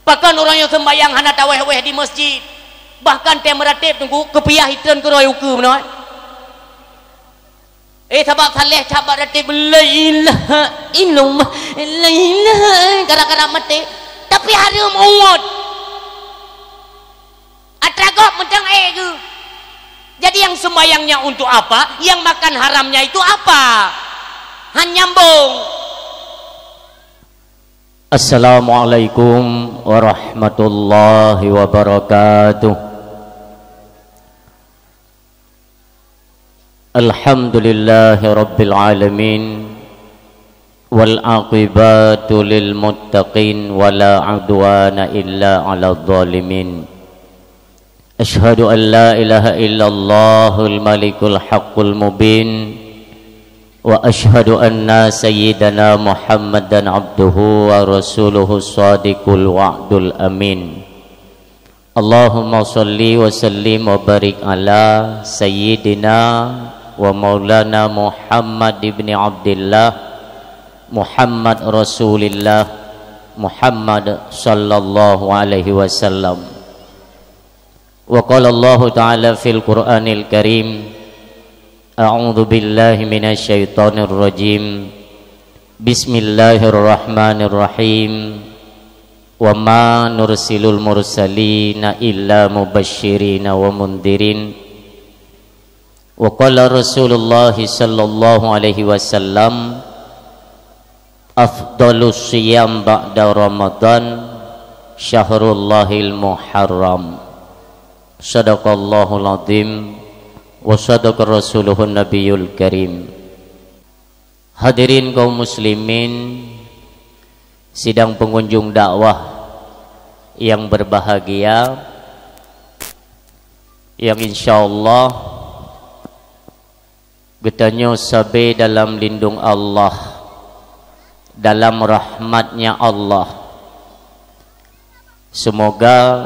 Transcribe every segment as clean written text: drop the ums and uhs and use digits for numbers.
Bahkan orang yang sembahyang hana taweh-weh di masjid, bahkan dia meratib tunggu kepiah hitan ke roy hukum noh. Sahabat saleh sahabat ratib la ilaha illallah la ilaha kadang-kadang mati tapi harum umut atragok mentang ke. Jadi yang sembahyangnya untuk apa, yang makan haramnya itu apa? Nyambung. Assalamualaikum warahmatullahi wabarakatuh. Alhamdulillahi rabbil alamin wal aqibatu lil muttaqin wala udwana illa 'alal zalimin. Asyhadu an la ilaha illallahul malikul haqqul mubin wa asyhadu anna sayyidana Muhammadan abduhu wa rasuluhu shadiqul wa'dul amin. Allahumma salli wa sallim wa barik ala sayyidina wa maulana Muhammad ibn Abdillah Muhammad Rasulillah Muhammad sallallahu alaihi wasallam. Wa qala Allah ta'ala fil Qur'anil Karim, a'udzu billahi minasy syaithanir rajim. Bismillahirrahmanirrahim. Wa ma nursilul mursalina illa mubashshirina wa mundhirin. Wa qala Rasulullah sallallahu alaihi wasallam, afdalus siyam ba'da Ramadan syahrullahil muharram. Sadaqallahul azim wa sadaqa rasuluhun nabiyul karim. Hadirin kaum muslimin, sidang pengunjung dakwah yang berbahagia, yang insyaallah getanyo sabe dalam lindung Allah, dalam rahmatnya Allah. Semoga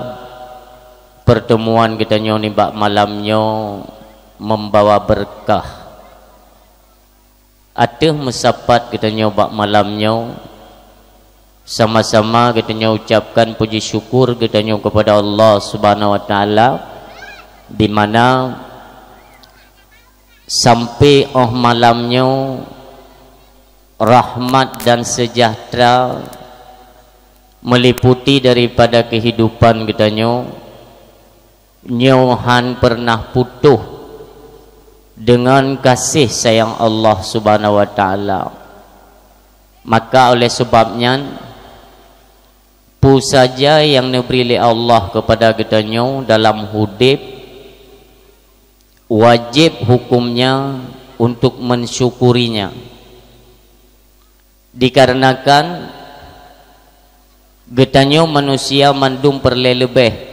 pertemuan getanyo ni bak malamnyo membawa berkah. Ateh mesapat getanyo bak malamnyo, sama-sama getanyo ucapkan puji syukur getanyo kepada Allah Subhanahu wa taala, di mana sampai malamnya rahmat dan sejahtera meliputi daripada kehidupan getanyo. Nyohan pernah putuh dengan kasih sayang Allah Subhanahu wa taala. Maka oleh sebabnya pu saja yang diberi oleh Allah kepada getanyo dalam hidup, wajib hukumnya untuk mensyukurinya. Dikarenakan getanyo manusia mandum perlebih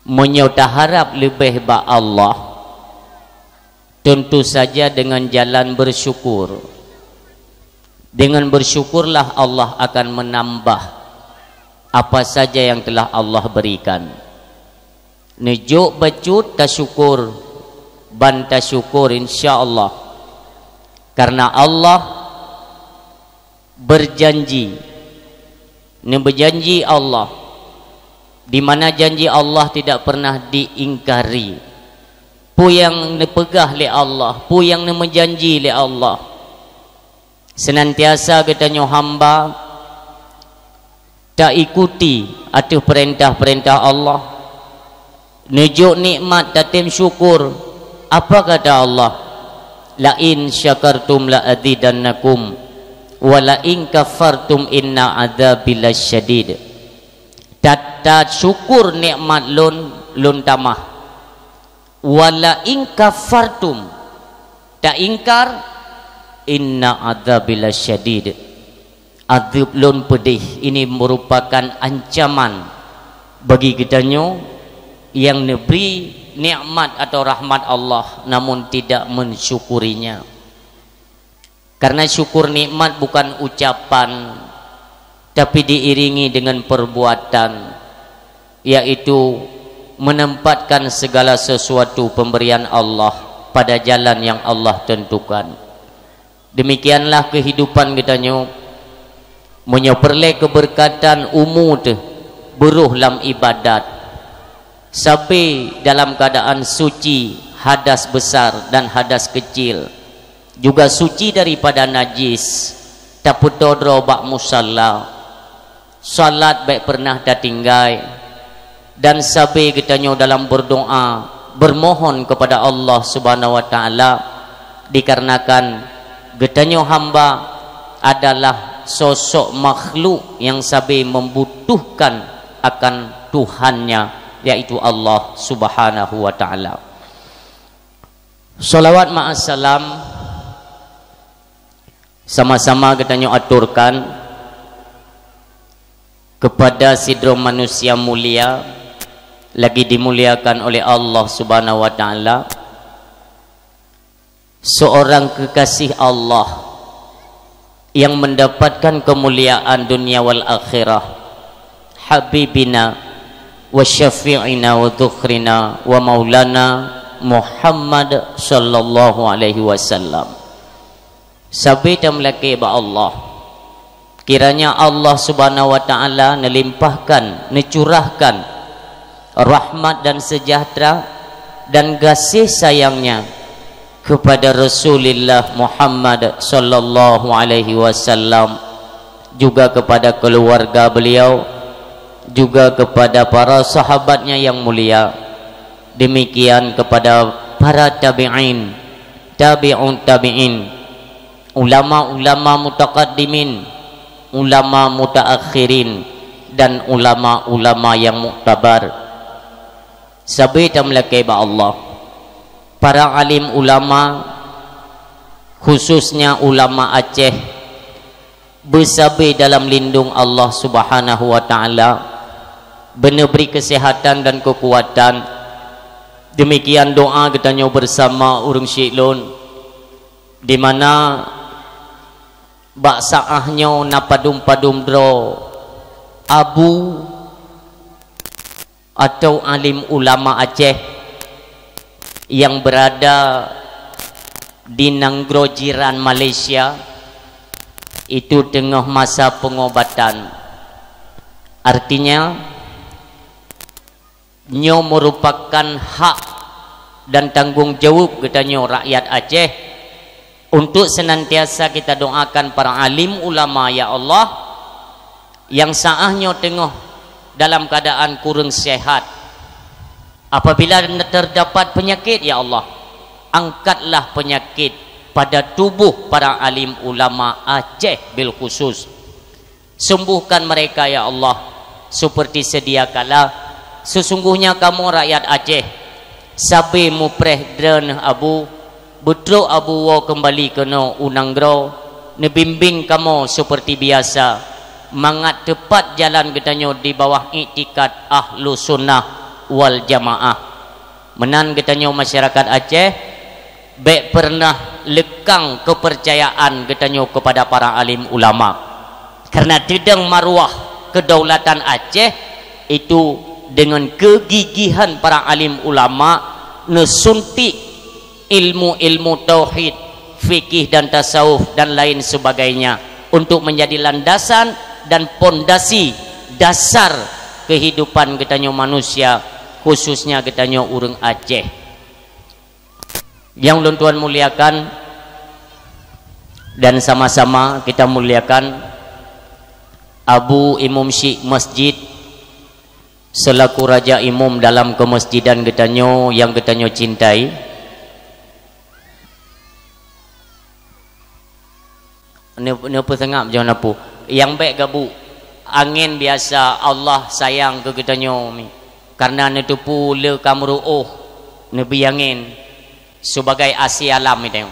menyota harap lebih ba Allah, tentu saja dengan jalan bersyukur. Dengan bersyukurlah Allah akan menambah apa saja yang telah Allah berikan. Nejuk bacut tasyukur ban tasyukur insyaallah, karena Allah berjanji. Berjanji Allah, di mana janji Allah tidak pernah diingkari. Pu yang dipegah oleh Allah, pu yang menjanji oleh Allah, senantiasa getanyo hamba tak ikuti atuh perintah-perintah Allah. Nujuk nikmat tatim syukur. Apa kata Allah? La in syakartum la azidannakum wa la in kafartum inna adzabi lasyadid. Tata syukur nikmat lun tamah. Wa la in kafartum, tak ingkar, inna adzabi lasyadid. Azab lun pedih. Ini merupakan ancaman bagi kitanyo yang diberi nikmat atau rahmat Allah namun tidak mensyukurinya. Karena syukur nikmat bukan ucapan, tapi diiringi dengan perbuatan, yaitu menempatkan segala sesuatu pemberian Allah pada jalan yang Allah tentukan. Demikianlah kehidupan kita menyoperle keberkatan umur tu beruh dalam ibadat sampai dalam keadaan suci hadas besar dan hadas kecil, juga suci daripada najis, tak putodro bak musalla, salat baik pernah dah tinggal, dan sampai kitanya dalam berdoa bermohon kepada Allah Subhanahu wa taala, dikarenakan kitanya hamba adalah sosok makhluk yang sampai membutuhkan akan Tuhannya, yaitu Allah Subhanahu wa taala. Salawat ma'assalam sama-sama kitanya aturkan kepada sidro manusia mulia, lagi dimuliakan oleh Allah Subhanahu wa taala, seorang kekasih Allah yang mendapatkan kemuliaan dunia wal akhirah, habibina wa syafi'ina wa dhukhrina wa maulana Muhammad sallallahu alaihi wasallam. Sabita melaki ba Allah, kiranya Allah Subhanahu wa taala nelimpahkan, necurahkan rahmat dan sejahtera dan kasih sayangnya kepada Rasulullah Muhammad sallallahu alaihi wasallam, juga kepada keluarga beliau, juga kepada para sahabatnya yang mulia, demikian kepada para tabi'in, tabi'un tabi'in, ulama-ulama mutaqaddimin, ulama mutaakhirin, dan ulama-ulama yang muktabar. Sabita melaki ba Allah, para alim ulama, khususnya ulama Aceh, bersabar dalam lindung Allah Subhanahu wa taala, beri kesehatan dan kekuatan. Demikian doa kita nyo bersama urang Syiklun, di mana bak saahnya napadum-padum dro abu atau alim ulama Aceh yang berada di Nanggro jiran Malaysia itu tengah masa pengobatan. Artinya nyo merupakan hak dan tanggung jawab kita nyo rakyat Aceh untuk senantiasa kita doakan para alim ulama, ya Allah, yang saahnya tengah dalam keadaan kurang sehat. Apabila terdapat penyakit, ya Allah, angkatlah penyakit pada tubuh para alim ulama Aceh bil khusus. Sembuhkan mereka, ya Allah, seperti sedia kala. Sesungguhnya kamu rakyat Aceh sabi mupreh dren abu betul abu wo kembali kena unanggro, nebimbing kamu seperti biasa, mangat tepat jalan getanyo di bawah iktikad ahlu sunnah wal jamaah. Menan getanyo masyarakat Aceh baik pernah lekang kepercayaan getanyo kepada para alim ulama, karena tidang maruah kedaulatan Aceh itu dengan kegigihan para alim ulama nesuntik ilmu-ilmu tauhid, fikih dan tasawuf dan lain sebagainya untuk menjadi landasan dan pondasi dasar kehidupan getanyo manusia, khususnya getanyo urang Aceh. Yang ulun tuan muliakan, dan sama-sama kita muliakan Abu Imam Syekh Masjid selaku raja imam dalam kemasjidan getanyo yang getanyo cintai. Ni pesengap jangan apa yang baik gabu angin biasa Allah sayang ke getanyo mi, karena ni tu pula kamruuh nabi angin sebagai asi alam itu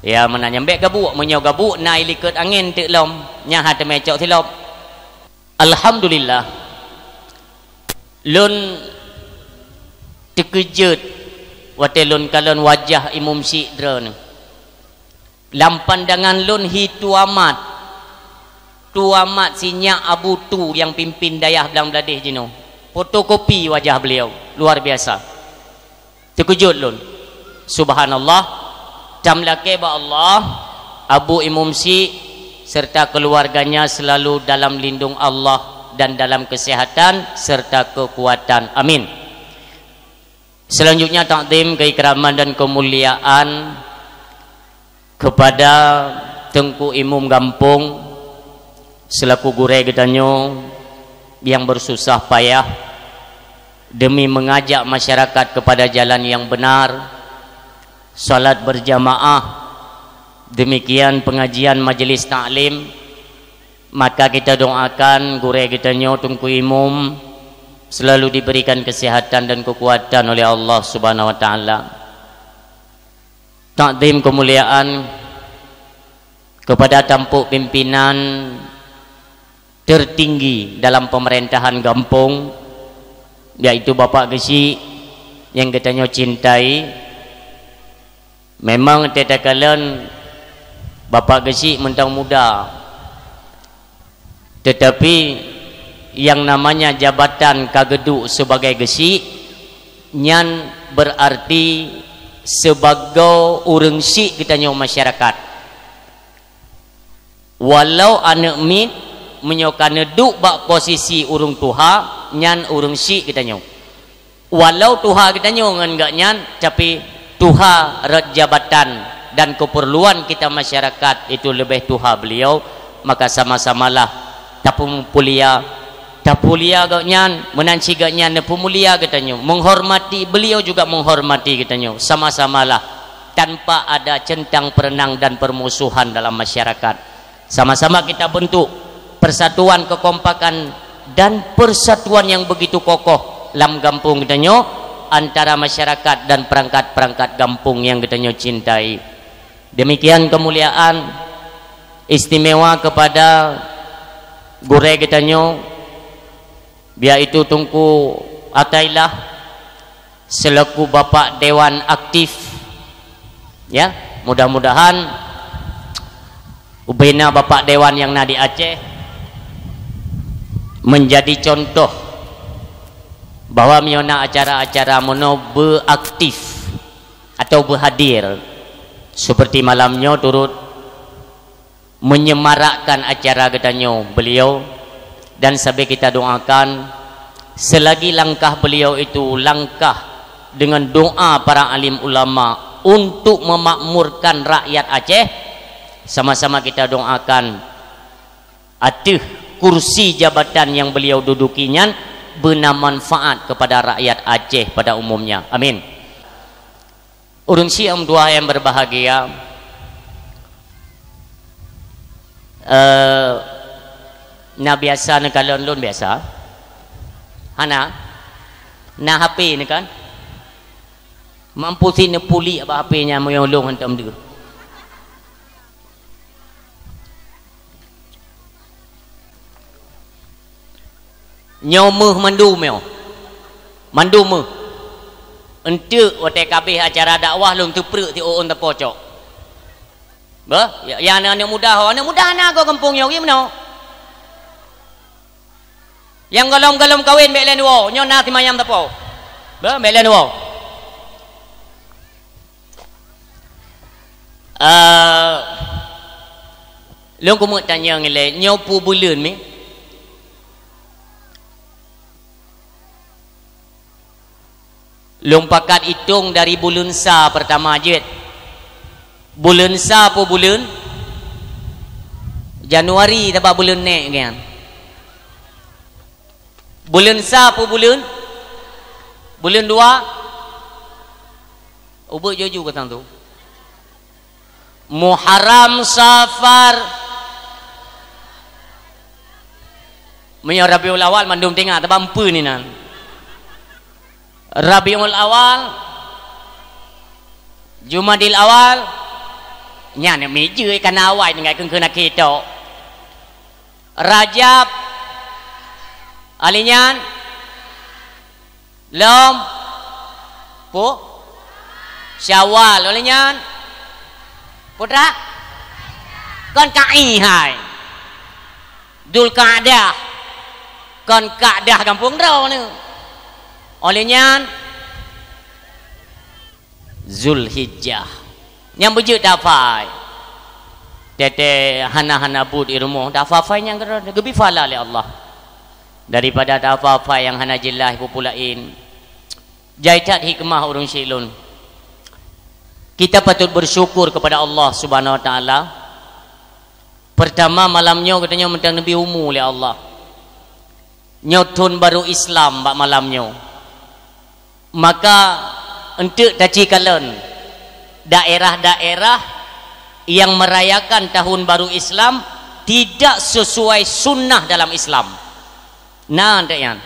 ya, menanya baik gabu menyo gabu nai likut angin tik lom nya hat mecok silop. Alhamdulillah lun terkejut wate lun kalon wajah Imam Syekh drone lam pandangan lun hitu amat sinya Abu Tu yang pimpin dayah belang beladih jino, fotokopi wajah beliau luar biasa. Terkejut lun, subhanallah. Tamlake ba Allah Abu Imam Syekh serta keluarganya selalu dalam lindung Allah dan dalam kesehatan serta kekuatan. Amin. Selanjutnya takdim, keikraman dan kemuliaan kepada Tengku Imum Gampung selaku gurei getanyo yang bersusah payah demi mengajak masyarakat kepada jalan yang benar, salat berjamaah. Demikian pengajian majlis taklim. Maka kita doakan gurei getanyo Tengku Imum selalu diberikan kesehatan dan kekuatan oleh Allah Subhanahu wa taala. Takdim kemuliaan kepada tampuk pimpinan tertinggi dalam pemerintahan Gampung, yaitu Bapak Gesi yang katanya cintai. Memang tetakalan Bapak Gesi mentang muda, tetapi yang namanya jabatan kageduk sebagai Gesi nyan berarti sebagai urang sik katanya masyarakat. Walau anak mit menyokana duk bak posisi urung tuha nyan urung sik katanya. Walau tuha katanya ngan gak nyan, tapi tuha red jabatan dan keperluan kita masyarakat itu lebih tuha beliau, maka sama-samalah tapulia gak nyan menanci gak nyan nepumulia katanya, menghormati beliau juga menghormati katanya, sama-samalah tanpa ada centang perenang dan permusuhan dalam masyarakat. Sama-sama kita bentuk persatuan, kekompakan dan persatuan yang begitu kokoh dalam Gampung katanya antara masyarakat dan perangkat-perangkat Gampung yang katanya cintai. Demikian kemuliaan istimewa kepada gurei katanya, yaitu Tengku Atailah selaku Bapak Dewan Aktif. Ya, mudah-mudahan ubena Bapak Dewan yang nadi Aceh menjadi contoh bahwa miona acara-acara mono beraktif atau berhadir, seperti malamnya turut menyemarakkan acara katanya beliau. Dan sampai kita doakan selagi langkah beliau itu langkah dengan doa para alim ulama untuk memakmurkan rakyat Aceh, sama-sama kita doakan atuh kursi jabatan yang beliau dudukinya benar manfaat kepada rakyat Aceh pada umumnya. Amin. Urun siam dua yang berbahagia, na biasa na kalon-lon biasa hana na HP ni kan mampu sini puli apa HP nya moyolong hantam dia. Nyomeh mandu meh entuk wate kabeh acara dakwah long teprek ti on ta pocok ba ya anak muda na go kampung yo gimana yang galom-galom kawin belen wo nyo na ti mayam ta po ba belen wo long ko mo tanya ngile nyo pu buleun mi long pakat hitung dari bulan sa pertama jet. Bulan sa po bulan Januari tapa bulan nek kan. Bulan sa po bulan 2 ubuk jojo katang tu. Muharram, Safar, menyo Rabiul Awal mandum tengah tapa empu ni nan. Rabiul Awal, Jumadil Awal, nyan meje ikan awai dengan kena kita. Rajab, alinyan, Lom, po, Syawal, alinyan, putra, kon kai hai, Dul Qa'dah, kon Qa'dah kampung rau ni. Olehnya Zulhijjah yang berjud dapat tete hana-hana bud di rumah dah apa-apa yang gebi fala oleh Allah daripada dah apa-apa yang hana jelas populain jaitat hikmah urang silun kita patut bersyukur kepada Allah Subhanahu wa taala. Pertama malamnya katanya mentang Nabi umur oleh Allah nyotun baru Islam bak malamnya maka untuk taci kalen daerah-daerah yang merayakan tahun baru Islam tidak sesuai sunnah dalam Islam. Nah, yang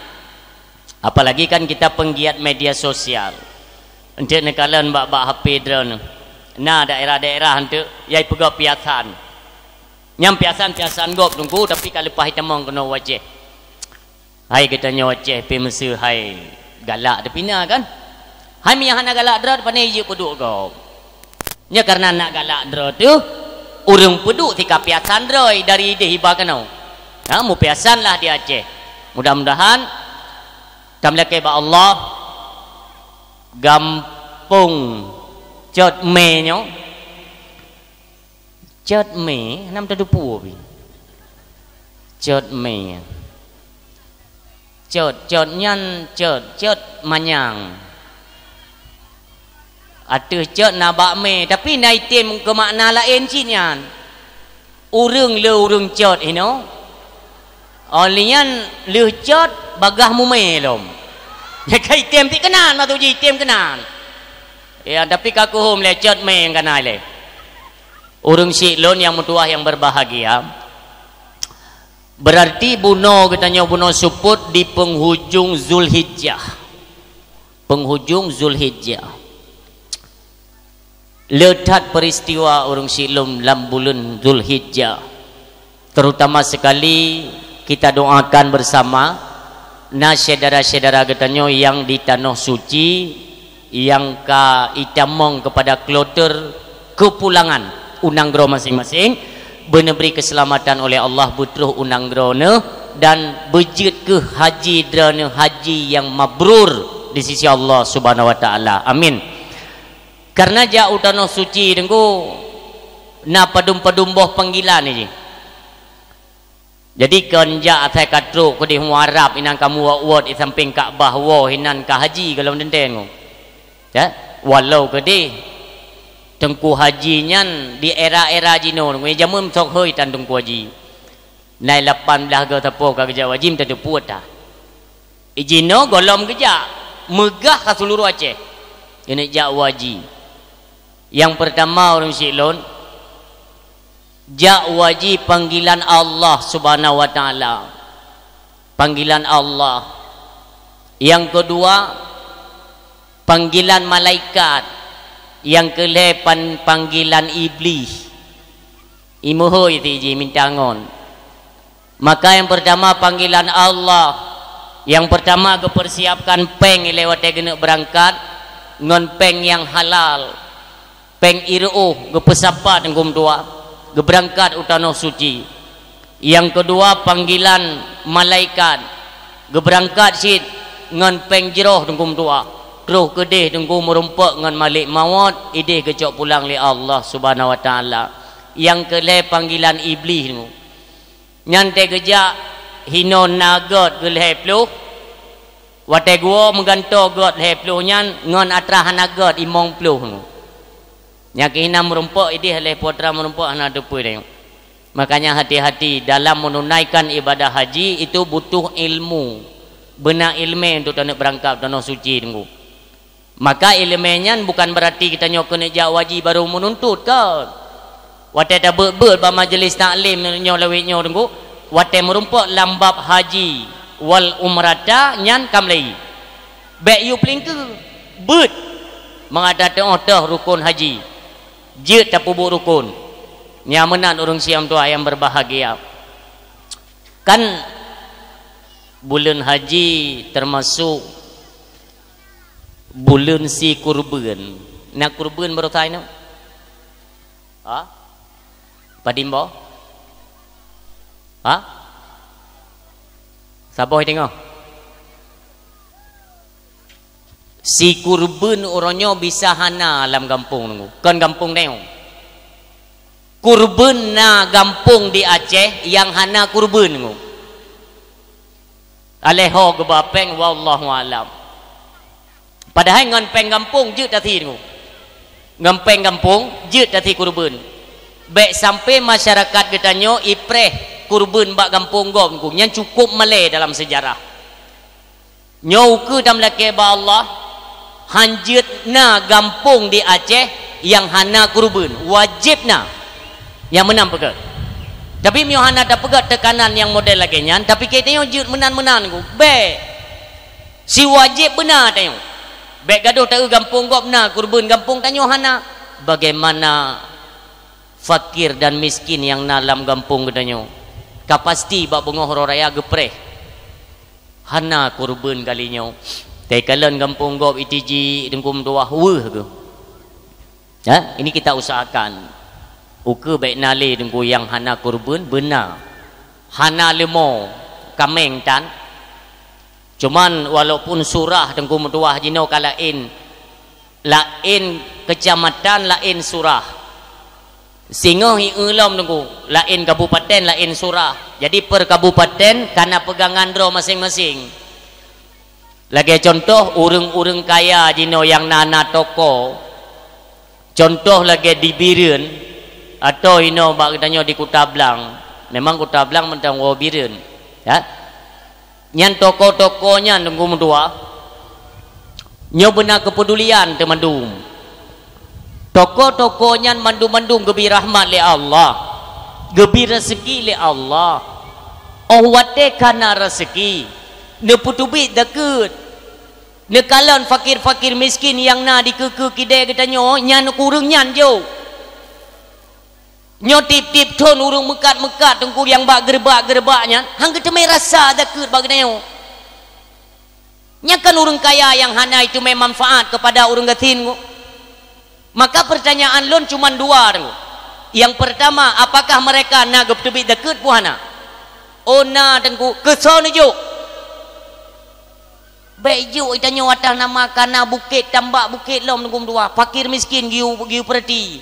apalagi kan kita penggiat media sosial. Untuk nekalan bak-bak HP drone. Nah, daerah-daerah untuk yai pegak piasan. Nyam piasan gop tunggu tapi kalau lepas hitamong kena wajah. Hai katanya wajah pi Mesir hai galak de pina kan. Hai mi hana galak dra depan je peduk gop. Nya karena nak galak dra tu urang peduk tika piasan droi dari ide hibah kanau. Ha mu piasan lah dia Aceh. Mudah-mudahan tamlake ba Allah gampung chot me nyo chot me nam ta dupu pi chot me chot nyan chot manyang ada chot na bak me tapi nai tem ke makna lain cinyan urang le urang chot ino olian le chot bagah mu me lom kai tem ti kenan ma tu ji tem kenan ya tapi kaku hom le chot me yang kanai le urang silon yang mutuah yang berbahagia berarti buno katanya buno suput di penghujung Zulhijjah letak peristiwa urang silum dalam bulan Zulhijjah terutama sekali kita doakan bersama nah saudara-saudara katanya yang di tanah suci yang ka itamong kepada kloter kepulangan unanggro masing-masing beri keselamatan oleh Allah butruh unanggrone dan bejit ke haji drone haji yang mabrur di sisi Allah Subhanahu wa taala. Amin. Karena ja utano suci dengku na padum-padum boh panggilan ni. Jadi kenja atai katru ko di Arab inan kamu wawot di samping Kaabah wo hinan ka haji kalau denten. Ya, walau ke di tengku haji nyan di era-era jino ngwe jamun sok hoi tan tengku haji nai 18 ke tapo ka kerja wajib tak puat dah ijino golom kerja megah ka seluruh Aceh ini jak waji yang pertama orang silon jak waji panggilan Allah Subhanahu wa taala panggilan Allah yang kedua panggilan malaikat yang kelepan panggilan iblis imuhoi tiji mintangon maka yang pertama panggilan Allah yang pertama kepersiapkan peng lewat kena berangkat ngon peng yang halal peng iru kepesapa tengkum tua keberangkat utano suci yang kedua panggilan malaikat keberangkat sid ngon peng jeroh tengkum tua roh kedih tunggu merumpak dengan malik maut idih kecok pulang li Allah Subhanahu wa taala yang kele panggilan iblis tu nyante kejak hino nagot geleh pluh wate gua mengganto got leh pluh nyan ngon atrah nagot imong pluh tu nya kehina merumpak idih leh putra merumpak ana depu dia makanya hati-hati dalam menunaikan ibadah haji itu butuh ilmu benar ilmu untuk nak berangkat tanah suci tunggu maka ilmunya bukan berarti kita nyok kena jak wajib baru menuntut kan wate dah ber ba majlis taklim nyo lawitnya tunggu wate merumpak lambab haji wal umrata nyan kamlai baik you pling ke bet mengadata otah rukun haji je tapubuk rukun nyamenan urang siam tua yang berbahagia kan bulan haji termasuk bulan si kurban nak kurban baru tay no ha padimbo ha saboh tengok si kurban orangnya bisa hana dalam kampung nunggu kan kampung tengok kurban na gampung di Aceh yang hana kurban ngu aleho ke bapeng wallahu alam padahal ngempeng gampung je tadi ngu ngempeng gampung je tadi kurban baik sampai masyarakat getanyo ipreh kurban bak gampung gom ngu yang cukup malai dalam sejarah nyau ke dalam laki ba Allah hanjit na gampung di Aceh yang hana kurban wajib na yang menang pegat tapi mio hana ada pegat tekanan yang model lagi nyan tapi kita yo jut menan-menan ku be si wajib benar tayo be gaduh tak gampung gop na kurban gampung tanyo hana bagaimana fakir dan miskin yang dalam gampung gedanyo kapasti bak bungoh raya gepreh hana kurban kalinyo tai kalan gampung gop itiji dengkum tuah weh ke ha ini kita usahakan uke baik nale dengku yang hana kurban benar hana lemo kameng tan cuman walaupun surah dengku metuah jino kalain lain kecamatan lain surah singoh hi ulom dengku lain kabupaten lain surah jadi per kabupaten karena pegangan dro masing-masing lagi contoh urang-urang kaya jino yang nana toko contoh lagi di Biren atau ino bak katanya di Kutablang memang Kutablang mentang Wabiren ya nyan toko-tokonya nunggu mendua nyo benar kepedulian temandum toko-tokonya mandum-mandum gebi rahmat le Allah gebi rezeki le Allah oh wate kana rezeki ne putubit deket ne kalon fakir-fakir miskin yang na di ke kidai katanya nyan kurang nyan jo nyotip-tip ton urung mekat-mekat tengku yang bak gerbak-gerbaknya hang ketemai rasa deket baginanya nyakan urung kaya yang hana itu memang manfaat kepada urung gatin maka pertanyaan lon cuma dua tengku yang pertama apakah mereka nak tebik deket puhana oh na tengku kesana juk baik juk itanya watah nama kana bukit tambak bukit lom tengku dua fakir miskin giu perhati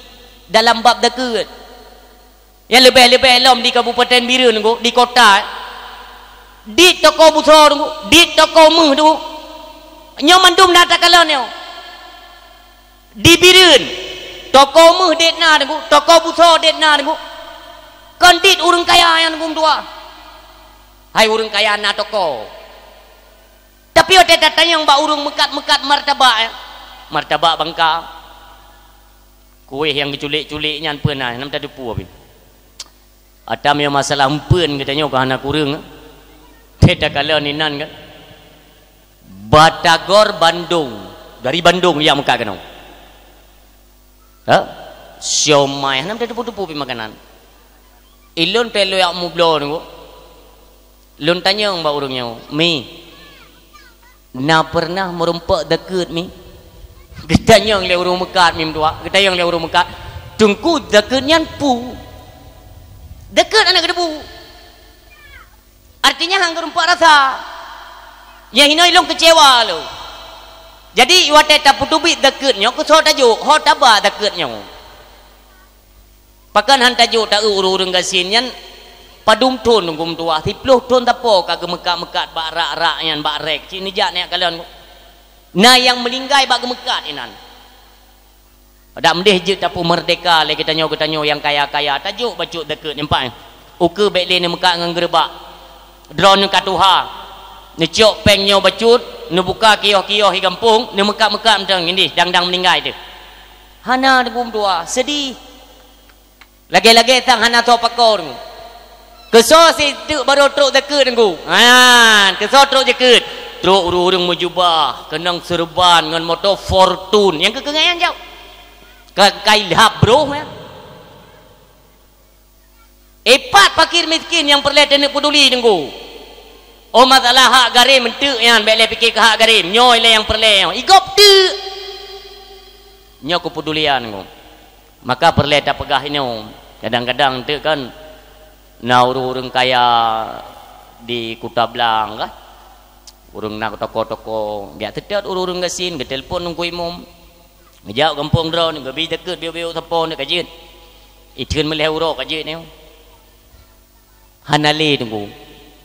dalam bab deket yang lebih-lebih lom di Kabupaten Biren di kota di toko besar di toko meh tu nyomandum data kalon yo di Biren toko meh detna tu toko besar detna tu kondit urang kaya yang tua hai urang kaya na toko tapi ada datang yang bak urang mekat-mekat martabak bangka kuih yang diculik-culik nyan pernah nam tadi pu abi ada yang masalah empen katanya ke anak kurang tidak kalau ni nan kan Batagor Bandung dari Bandung dia muka kan ha siomay nam tadi putu-putu makanan ilun telo yak mublo nunggu lun tanya mbak urungnya mi na pernah merempak deket mi ketanya yang le urung mekat mi tua ketanya yang le urung mekat tungku deketnya pu dekat anak kedebu artinya hang gerumpak rasa yang ini ilong kecewa lo jadi wate taputubit dekatnya kesot tajuk hot taba dekatnya pakan han tajuk tak urung gasinnya padum ton nungum tua 10 ton tapo kagak mekat-mekat bak rak-rak yang bak rek sini jak nek kalian nah yang melinggai bak gemekat inan ada mendeh je tapu merdeka le kita nyo yang kaya-kaya tajuk bajuk deket nyempak uke baik le ne mekak ngan gerbak drone katuha ne ciok peng nyo bacut ne buka kioh-kioh di kampung ne mekak-mekak macam ini dang-dang meninggai tu hana degum tua sedih lagi-lagi tang hana to pakor keso si tu baru truk deket ngku ha keso truk deket truk urung mujubah kenang serban ngan motor Fortune yang kekengayan jauh kai lihap bro ya epat fakir miskin yang perlu tenek peduli tengku oh masalah hak garim mentuk yang bele fikir ke hak garim nyoy le yang perlu igop tu nyo kepedulian tengku maka perlu tak pegah ini kadang-kadang tu kan na urung kaya di Kutablang kah urung nak toko-toko dia tetet urung gasin ke telefon nunggu imum ngejak kampung drone gabi deket biu-biu telepon dekat jin Itun meleh urok aja ni. Hanale tunggu.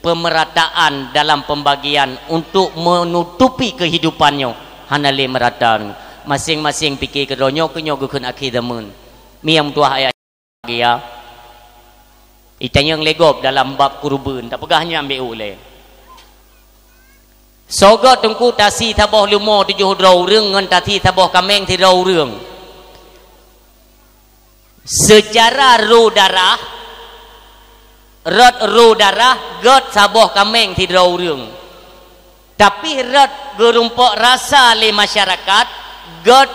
Pemerataan dalam pembagian untuk menutupi kehidupannya. Hanale merata tunggu. Masing-masing fikir kedonyo kenyo gukun akhir zaman. Mi yang tua ayat dia. Itanya yang legop dalam bab kurban. Tak pegahnya ambil oleh. Sogot tungku tasi taboh lumo 7 rong ngan tasi taboh kameng 3 rong. Secara ru darah rat ru darah got saboh kameng 3 rong. Tapi rat gerumpok rasa le masyarakat got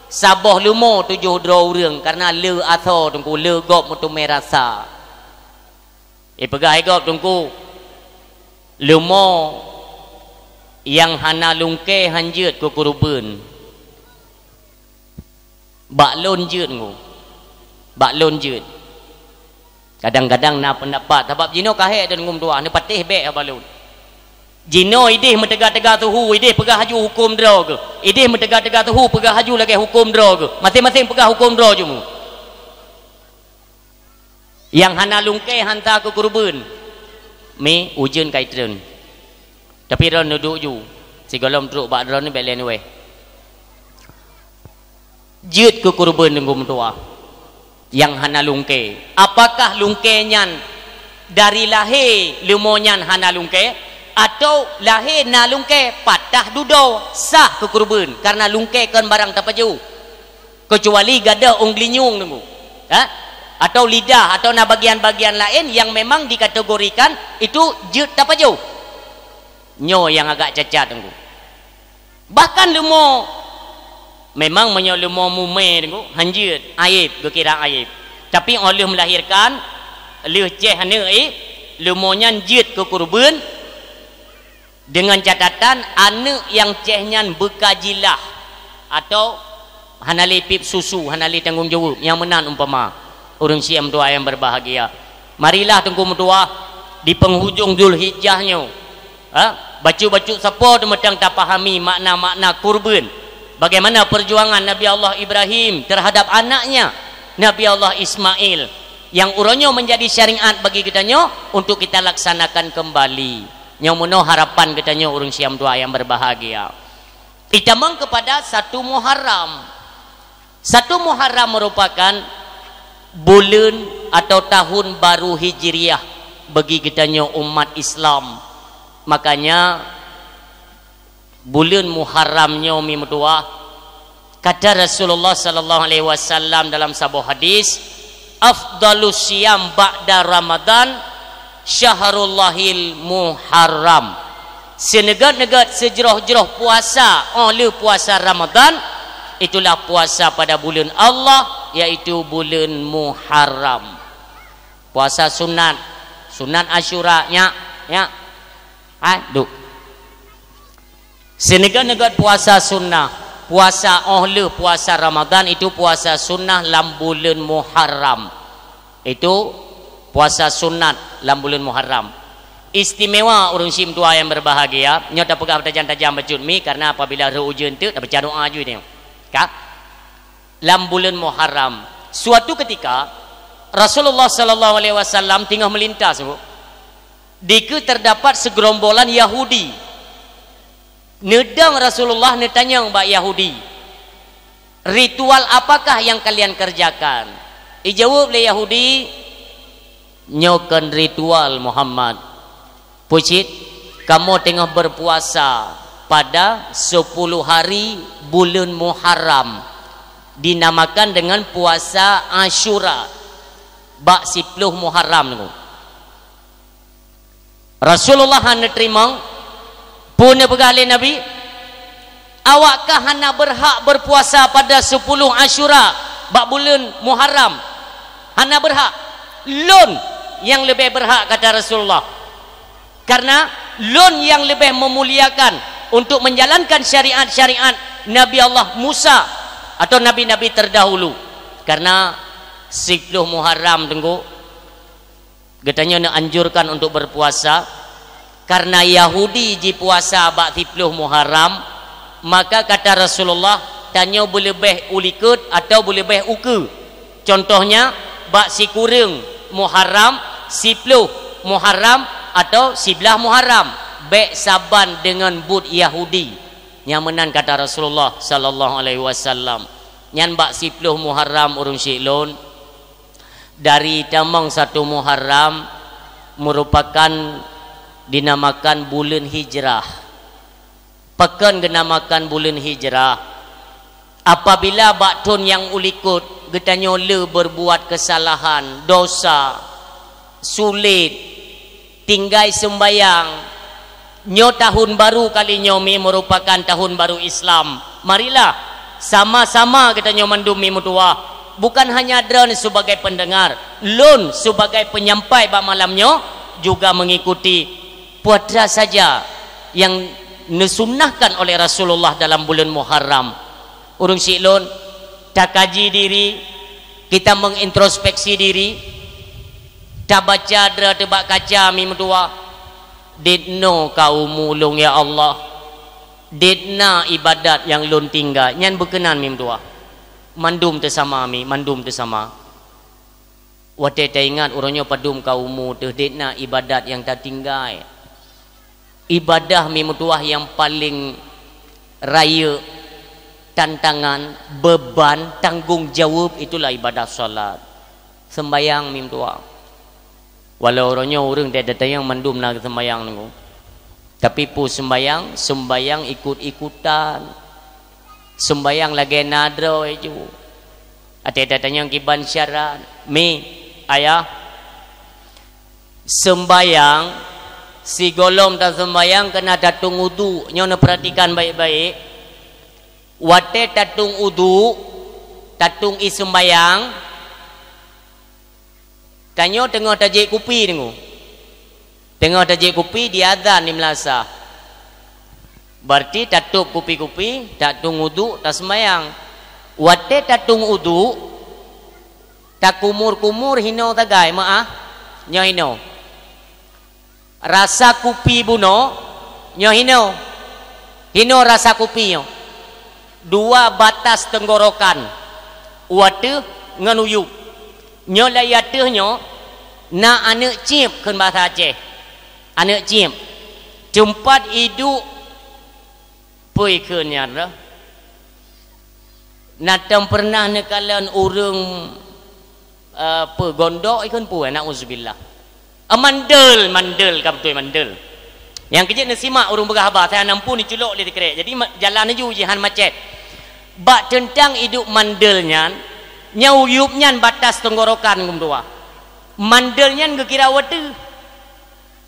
saboh lumo 7 rong karena le atho tungku le gop mutu merasa. Pegah gop tungku lumo yang hana lungke hanjut ke kurban. Baklon jut ngu. Baklon jut. Kadang-kadang nak pendapat sebab jino kahek dan ngum tua ni patih bek balon. Jino idih mentegak-tegak tuhu, idih pegah haju hukum draw ke. Idih mentegak-tegak tuhu pegah haju lagi hukum draw ke. Masing-masing pegah hukum draw jumu. Yang hana lungke hantar ke kurban. Mi ujian kaitren. Tapi ron duduk ju. Si golom truk bak ron ni belen weh. Jut ke kurban ngum tua. Yang hana lungke. Apakah lungkenyan dari lahir lumonyan hana lungke atau lahir na lungke patah dudo sah ke kurban karena lungke kan barang tapaju kecuali gada unglinyung nunggu atau lidah atau na bagian-bagian lain yang memang dikategorikan itu jut tapaju nyo yang agak cacat nunggu. Bahkan lumo memang menyolumo mume tengok hanjut aib berkira aib tapi oleh melahirkan leh ceh hana lumonyan jut ke kurban dengan catatan anak yang cehnya berkajilah atau hanali pip susu hanali tanggungjawab yang menan umpama orang siam tua yang berbahagia. Marilah tengku tua di penghujung Zulhijjahnya bacu-bacu siapa demetang tak pahami makna-makna kurban. Bagaimana perjuangan Nabi Allah Ibrahim terhadap anaknya Nabi Allah Ismail yang urunnya menjadi syariat bagi kitanya untuk kita laksanakan kembali. Yang menuh harapan kitanya orang siam tua yang berbahagia. Itamang kepada 1 Muharram. 1 Muharram merupakan bulan atau tahun baru Hijriah bagi kitanya umat Islam. Makanya bulan Muharramnya umi mutua kata Rasulullah sallallahu alaihi wasallam dalam sebuah hadis afdalus siyam ba'da Ramadan syaharullahil Muharram. Senegat-negat sejeroh-jeroh puasa oleh puasa Ramadan itulah puasa pada bulan Allah yaitu bulan Muharram. Puasa sunat Asyura nya duk senegat-negat puasa sunnah, puasa oleh puasa Ramadan itu puasa sunnah dalam bulan Muharram. Itu puasa sunat dalam bulan Muharram. Istimewa orang sim tua yang berbahagia, nyata pegah tajam-tajam bacut mi karena apabila reujen tu tak baca doa je ni. Ka? Dalam bulan Muharram. Suatu ketika Rasulullah sallallahu alaihi wasallam tengah melintas, dika terdapat segerombolan Yahudi. Nedang Rasulullah netanya mbak Yahudi, ritual apakah yang kalian kerjakan? Ijawab oleh Yahudi, nyokan ritual Muhammad. Pucit, kamu tengah berpuasa pada 10 hari bulan Muharram, dinamakan dengan puasa Asyura. Bak 10 Muharram tu. Rasulullah hanya terima punya pegalai Nabi, awakkah hana berhak berpuasa pada 10 Asyura bak bulan Muharram? Hana berhak. Lun yang lebih berhak kata Rasulullah. Karena lun yang lebih memuliakan untuk menjalankan syariat-syariat Nabi Allah Musa atau nabi-nabi terdahulu. Karena 10 Muharram tengok katanya nak anjurkan untuk berpuasa. Karena Yahudi ji puasa bak 10 Muharram, maka kata Rasulullah tanya boleh beh ulikut atau boleh beh uku. Contohnya bak si kurang Muharram, 10 Muharram atau 11 Muharram, baik saban dengan bud Yahudi. Nyamanan kata Rasulullah sallallahu alaihi wasallam. Nyan bak 10 Muharram urung syiklun. Dari tamang 1 Muharram merupakan dinamakan bulan hijrah. Pekan dinamakan bulan hijrah. Apabila baktun yang ulikut getanya le berbuat kesalahan, dosa, sulit, tinggai sembayang, nyo tahun baru kali nyomi merupakan tahun baru Islam. Marilah sama-sama kita nyo mandumi mutua. Bukan hanya drone sebagai pendengar, lun sebagai penyampai bak malamnya juga mengikuti puasa saja yang disunnahkan oleh Rasulullah dalam bulan Muharram. Urung syiklun tak kaji diri, kita mengintrospeksi diri, tak baca dra tebak kaca mi mutua. Ditno kau mulung ya Allah, ditna ibadat yang lun tinggal nyan berkenan mi mutua. Mandum tersama mi, mandum tersama. Wate ta ingat uronyo padum kaumu teh ditna ibadat yang tak tinggal. Ibadah mi mutua yang paling raya, tantangan, beban, tanggung jawab, itulah ibadah salat. Sembayang mim tua. Walau orangnya orang dia datang yang mandum nak sembayang nunggu. Tapi pu sembayang, sembayang ikut-ikutan. Sembayang lagi nadro itu. Ada datang yang kiban syarat. Mi, ayah. Sembayang, si golom tak sembayang kena datung wudu. Nyonya perhatikan baik-baik. Wate tatung udu, tatung isembayang, tanyo tengah tajik kupi dengu, tengah tajik kupi di adzan di Melasa. Berarti tatuk kupi-kupi, tatung udu, tak sembayang. Wate tatung udu, tak kumur-kumur hino tagai maah, nyo hino. Rasa kupi buno, nyo hino, hino rasa kupi nyo. 2 batas tenggorokan wate nganuyuk nyo layateh nyo na anak cip kan bahasa Aceh, anak cip tempat hidup pui kenyar dah natang pernah nekalan urang apa gondok ikan pu nak uzubillah mandel kam tu mandel yang kejap nak simak urung berhabar saya nampu ni culok dia dikerek jadi jalan aju jihan macet bak tentang hidup mandelnya nyauyupnya batas tenggorokan kumdua mandelnya ngekira wate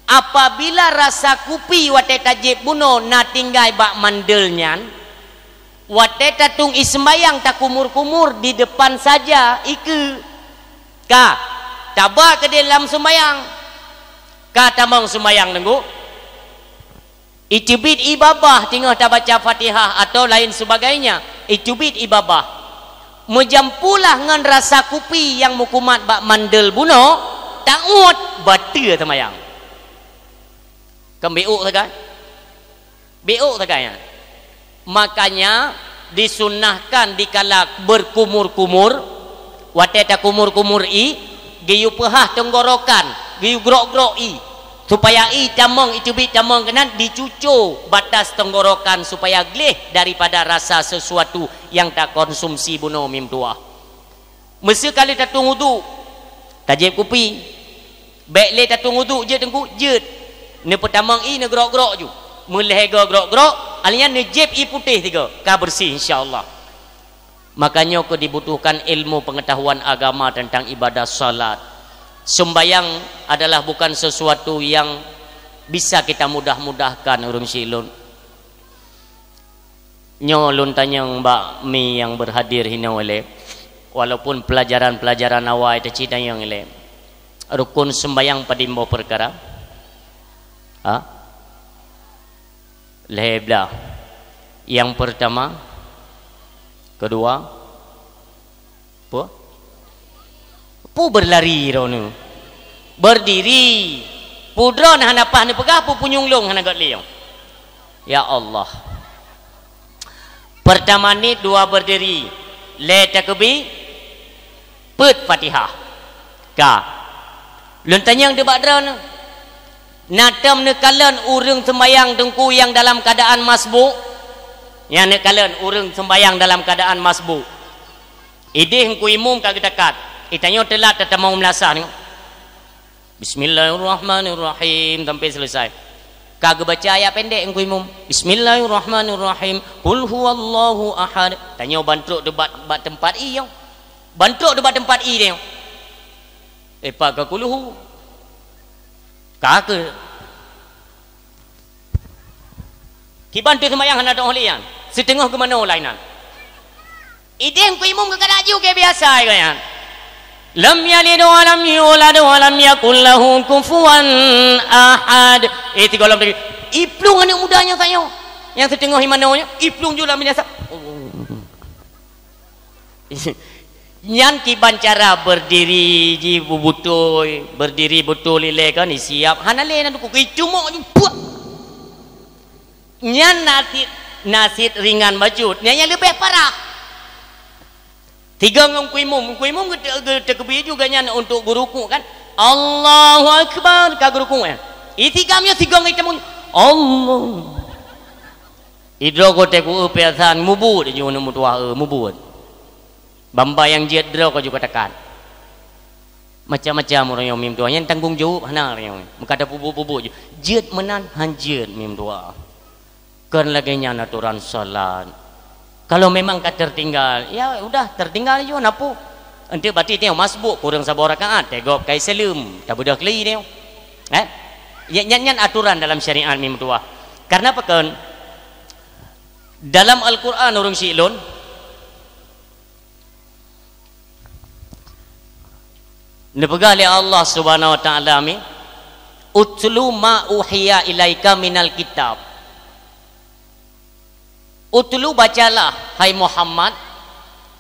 apabila rasa kupi wate tajib buno na tinggai bak mandelnya wate tatung ismayang tak kumur-kumur di depan saja iku ka tabak ke dalam sembayang ka tamang sembayang nenggu itubit ibabah tinggal tak baca Fatihah atau lain sebagainya itubit ibabah menjampulah dengan rasa kupi yang mukumat bak mandel buno takut batu temayang kan beuk tekan beuk tekan makanya disunnahkan dikala berkumur-kumur wate tak kumur-kumur giyu pehah tenggorokan giyu grok-grok supaya tamang itubit tamang kenan dicucuk batas tenggorokan supaya gleh daripada rasa sesuatu yang tak konsumsi buno mim tua. Mesti kali tatung wudu tajib kupi baik le tatung wudu je tengku je ne pertamang ne gerok-gerok ju meleh gerok-gerok alinya ne jeb putih tiga ka bersih insyaallah. Makanya ko dibutuhkan ilmu pengetahuan agama tentang ibadah salat. Sembayang adalah bukan sesuatu yang bisa kita mudah-mudahkan urung silun. Nyo lun tanya Mbak Mi yang berhadir hina oleh walaupun pelajaran-pelajaran awal itu cerita yang oleh rukun sembayang pada imbo perkara. Leblah. Yang pertama, kedua, apa? Pu berlari rono berdiri pudron hanapah ni pegah pu punyunglung hanagat liang ya Allah pertama ni 2 berdiri le takebi pet Fatihah ka lun tanyang debat drone natam nekalan urang sembayang dengku yang dalam keadaan masbuk yang nekalan urang sembayang dalam keadaan masbuk ide hengku imum kagak dekat itanyo telat tetap mau melasah ni Bismillahirrahmanirrahim sampai selesai kagak baca ayat pendek hengku imum Bismillahirrahmanirrahim Qul huwallahu ahad tanyo bantuk debat tempat i yo bantuk debat tempat i dia pak kakuluhu kagak kiban tu semayang hendak olian setengah ke mana lainan idem ku imum ke kadaju ke biasa kan lam yalid wa lam yulad wa lam yakul lahu kufuwan ahad tiga lam tadi iplung anak mudanya saya yang setengah himananya iplung juga biasa nyan kiban cara berdiri ji bubutoy berdiri betul lile kan siap hanale nan ku cuma buat nyan nasid ringan bajut yang lebih parah tiga ngom kuimum ketekebi juga nyan untuk guruku kan Allahu akbar ka guruku kan itigam tiga ngitemu Allah idro ko te ku pesan mubut ju nu mutua mubut bamba yang jiat dro ko juga tekan macam-macam orang yang mim tua yang tanggung jawab hana yang mengkada pubu-pubu jiat menan hanjiat mim tua kan lagi nya aturan salat kalau memang kat tertinggal ya udah tertinggal je napu ente berarti tengok masbuk kurang sabar rakaat tegop kai salam tak budak keli tengok nyan aturan dalam syariat mim tua karena apa kan dalam Al-Quran orang silun dipegang oleh Allah Subhanahu wa taala mi utlu ma uhiya ilaika minal kitab utlu bacalah hai Muhammad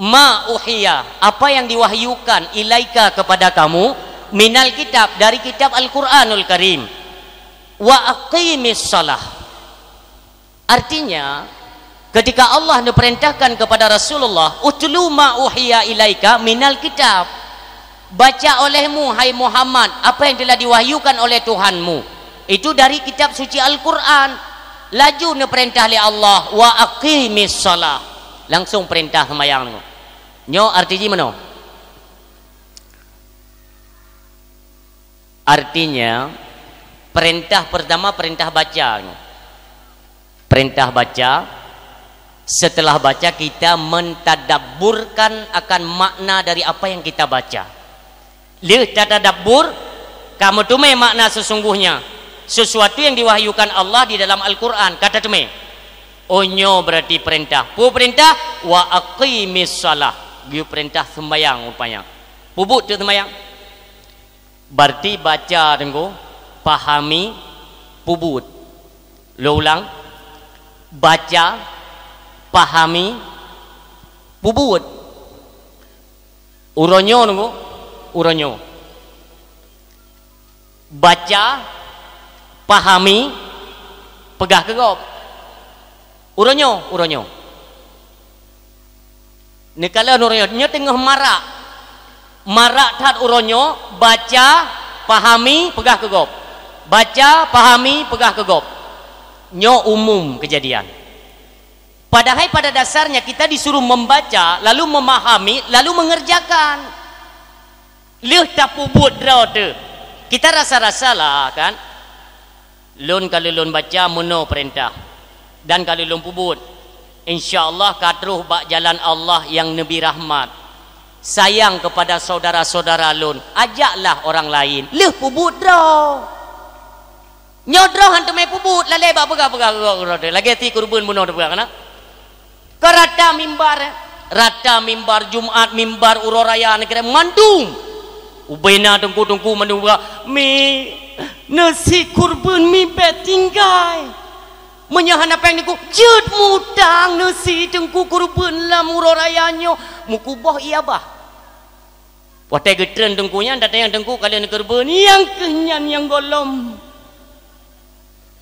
ma uhiya apa yang diwahyukan ilaika kepada kamu minal kitab dari kitab Al-Qur'anul Karim wa aqimis shalah artinya ketika Allah memerintahkan kepada Rasulullah utlu ma uhiya ilaika minal kitab baca olehmu hai Muhammad apa yang telah diwahyukan oleh Tuhanmu itu dari kitab suci Al-Quran laju ne perintah oleh Allah wa aqimis shalah langsung perintah sembahyang nyo artinya mana artinya perintah pertama perintah baca setelah baca kita mentadabburkan akan makna dari apa yang kita baca lihat tadabbur kamu tume makna sesungguhnya sesuatu yang diwahyukan Allah di dalam Al-Quran kata tume onyo berarti perintah perintah wa aqimis shalah dia perintah sembahyang rupanya pubut tu sembahyang berarti baca tengok pahami pubut lo ulang baca pahami pubut uronyo nunggu uronyo baca pahami pegah kegop uronyo nekala uronyo nya tengah marak tat uronyo baca pahami pegah kegop baca pahami pegah kegop nyo umum kejadian padahal pada dasarnya kita disuruh membaca lalu memahami lalu mengerjakan lih tapubut draw tu kita rasa-rasa lah kan lun kalau lun baca mono perintah dan kalau lun pubut insyaallah katruh bak jalan Allah yang nabi rahmat sayang kepada saudara-saudara lun ajaklah orang lain lih pubut draw nyodroh hantu mai pubut lale bak pegah lagi ti kurban mono tu pegah kana kerata mimbar Jumat mimbar uroraya negara mandung ubena tengku menunggu mi nasi kurban mi betinggai menyahan apa yang niku jud mutang nasi tengku kurban lah murayanyo mukubah iya bah watai getren tengkunya datang yang tengku kalian kurban yang kenyan yang golom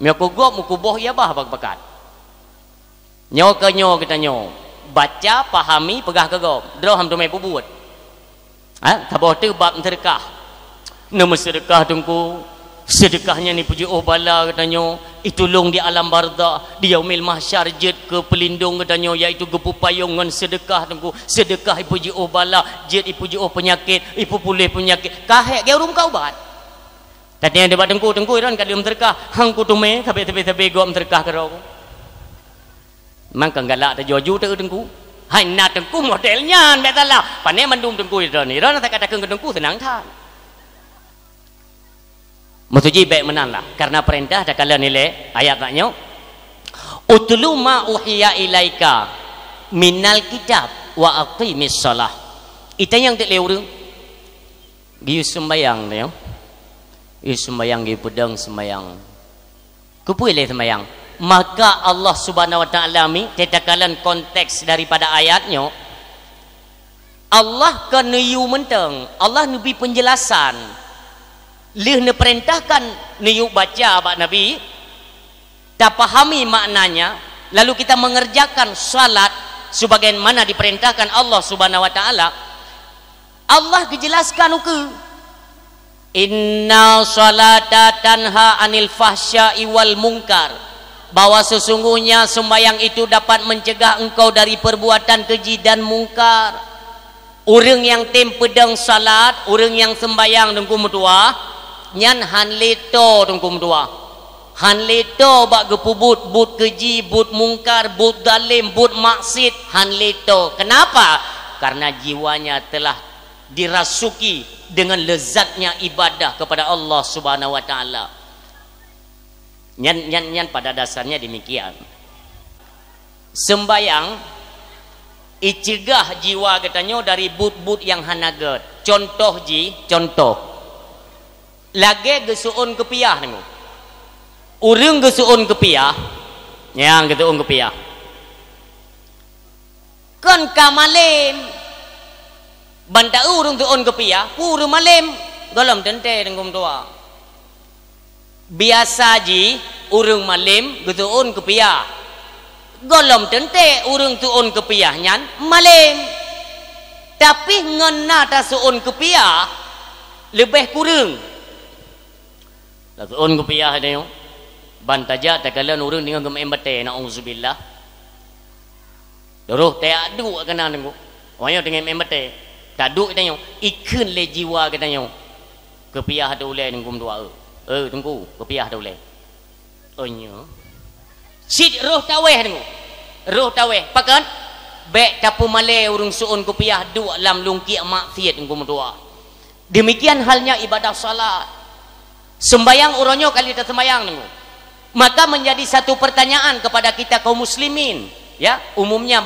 miakugop mukubah iya bah bakat nyo ke nyo kita nyo baca pahami pegah kegop droh ham tu mai pubut Tabah tu bab sedekah. Nama sedekah tungku. Sedekahnya ni puji bala katanya. Itulung di alam barzakh, di yaumil mahsyar jet ke pelindung katanya, iaitu gepu payung ngan sedekah tungku. Sedekah puji bala, jet puji penyakit, ipu pulih penyakit. Kahek ge urung kau ubat. Tadinya debat tungku kan kadem sedekah. Hang ku tume tabe gom sedekah karo. Mang kang galak ta joju te tungku. Hai na tungku modelnya betala. Pane mandum tungku ni. Ron tak katakeun ke tungku senang than. Mutuji baik menang lah. Karena perintah dah kala nilai ayat taknya. Utlu ma uhiya ilaika minal kitab wa aqimis salah. Ita yang tak lewur. Giu sembayang dia. Giu sembayang giu pedang sembayang. Kupuileh sembayang. Maka Allah Subhanahu wa taala mi tetakalan konteks daripada ayatnya. Allah kan yu menteng. Allah nabi penjelasan. Lih ne perintahkan niuk baca abad Nabi, tak pahami maknanya, lalu kita mengerjakan salat sebagaimana diperintahkan Allah Subhanahu wa taala. Allah kejelaskan uke. Inna salata tanha anil fahsya'i wal munkar. Bahwa sesungguhnya sembahyang itu dapat mencegah engkau dari perbuatan keji dan mungkar. Orang yang tempedang salat, orang yang sembahyang dengku mutua, nyan han leto tungkum tua han leto bak gepubut but keji but mungkar but dalim but maksid han leto. Kenapa? Karena jiwanya telah dirasuki dengan lezatnya ibadah kepada Allah Subhanahu wa taala. Nyan pada dasarnya demikian. Sembayang icegah jiwa katanya dari but-but yang hanagat. Contoh lagi gesuun kepiah ni. Urang gesuun kepiah. Yang gesuun kepiah. Kan kamalim. Banta urang gesuun kepiah, urang malim. Golom tente dengkum tua. Biasa ji urang malim gesuun kepiah. Golom tente urang tuun kepiah nyan malim. Tapi ngena ta suun kepiah lebih kurang. Tuun kepiah dia bantaja takalan urang dengan gem embate nauzubillah. Doruh te adu kena tengku. Wanya dengan embate. Tadu tanya ikun le jiwa katanya. Kepiah ada ulai tengkum dua. Tengku kepiah ada ulai. Onyo. Sid roh taweh tengku. Roh taweh pakan bek tapu male urang suun kepiah du lam lungki maksiat tengkum dua. Demikian halnya ibadah salat. Sembayang uronyo kali kita sembayang nunggu. Maka menjadi satu pertanyaan kepada kita kaum muslimin, ya, umumnya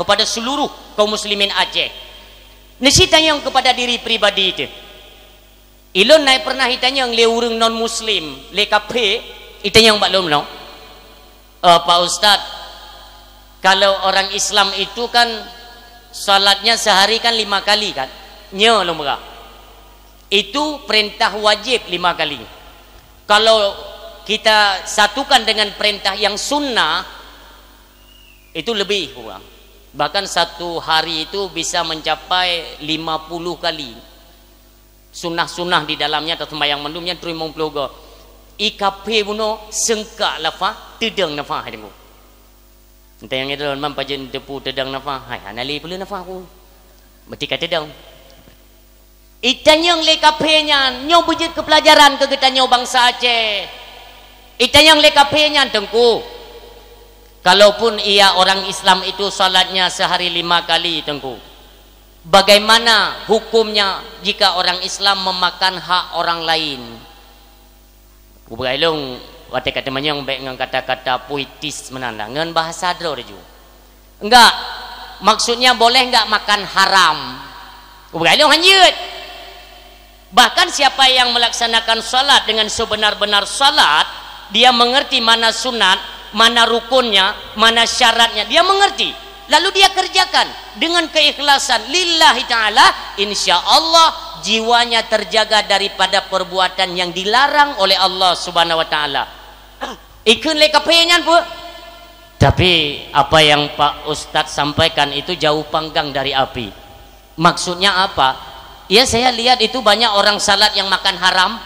kepada seluruh kaum muslimin Aceh. Nasi tanya kepada diri pribadi itu. Ilon naik pernah ditanya le urang non muslim, le kafe, itanya yang baklum no. Pak Ustaz, kalau orang Islam itu kan salatnya sehari kan 5 kali kan? Nya lo merah. Itu perintah wajib 5 kali. Kalau kita satukan dengan perintah yang sunnah, itu lebih kurang. Bahkan satu hari itu bisa mencapai 50 kali. Sunnah-sunnah di dalamnya atau sembahyang mendumnya 50 go. IKP buno sengkak lafah tedang nafah demu. Entah yang itu memang pajen tepu tedang nafah. Hai anali perlu nafah aku. Berarti kata tedang. Itanyang le kapenya nyo bujit ke pelajaran ke kita nyo bangsa Aceh. Itanyang le kapenya tengku. Kalaupun ia orang Islam itu salatnya sehari 5 kali tengku. Bagaimana hukumnya jika orang Islam memakan hak orang lain? Kubailung wate kata manyang baik dengan kata-kata puitis menanda dengan bahasa dro reju. Enggak. Maksudnya boleh enggak makan haram? Kubailung hanjut. Bahkan siapa yang melaksanakan salat dengan sebenar-benar salat, dia mengerti mana sunat, mana rukunnya, mana syaratnya, dia mengerti. Lalu dia kerjakan dengan keikhlasan lillahi ta'ala, insya Allah jiwanya terjaga daripada perbuatan yang dilarang oleh Allah Subhanahu wa ta'ala. Ikun le kapenya pu. Tapi apa yang Pak Ustadz sampaikan itu jauh panggang dari api. Maksudnya apa? Ya saya lihat itu banyak orang salat yang makan haram.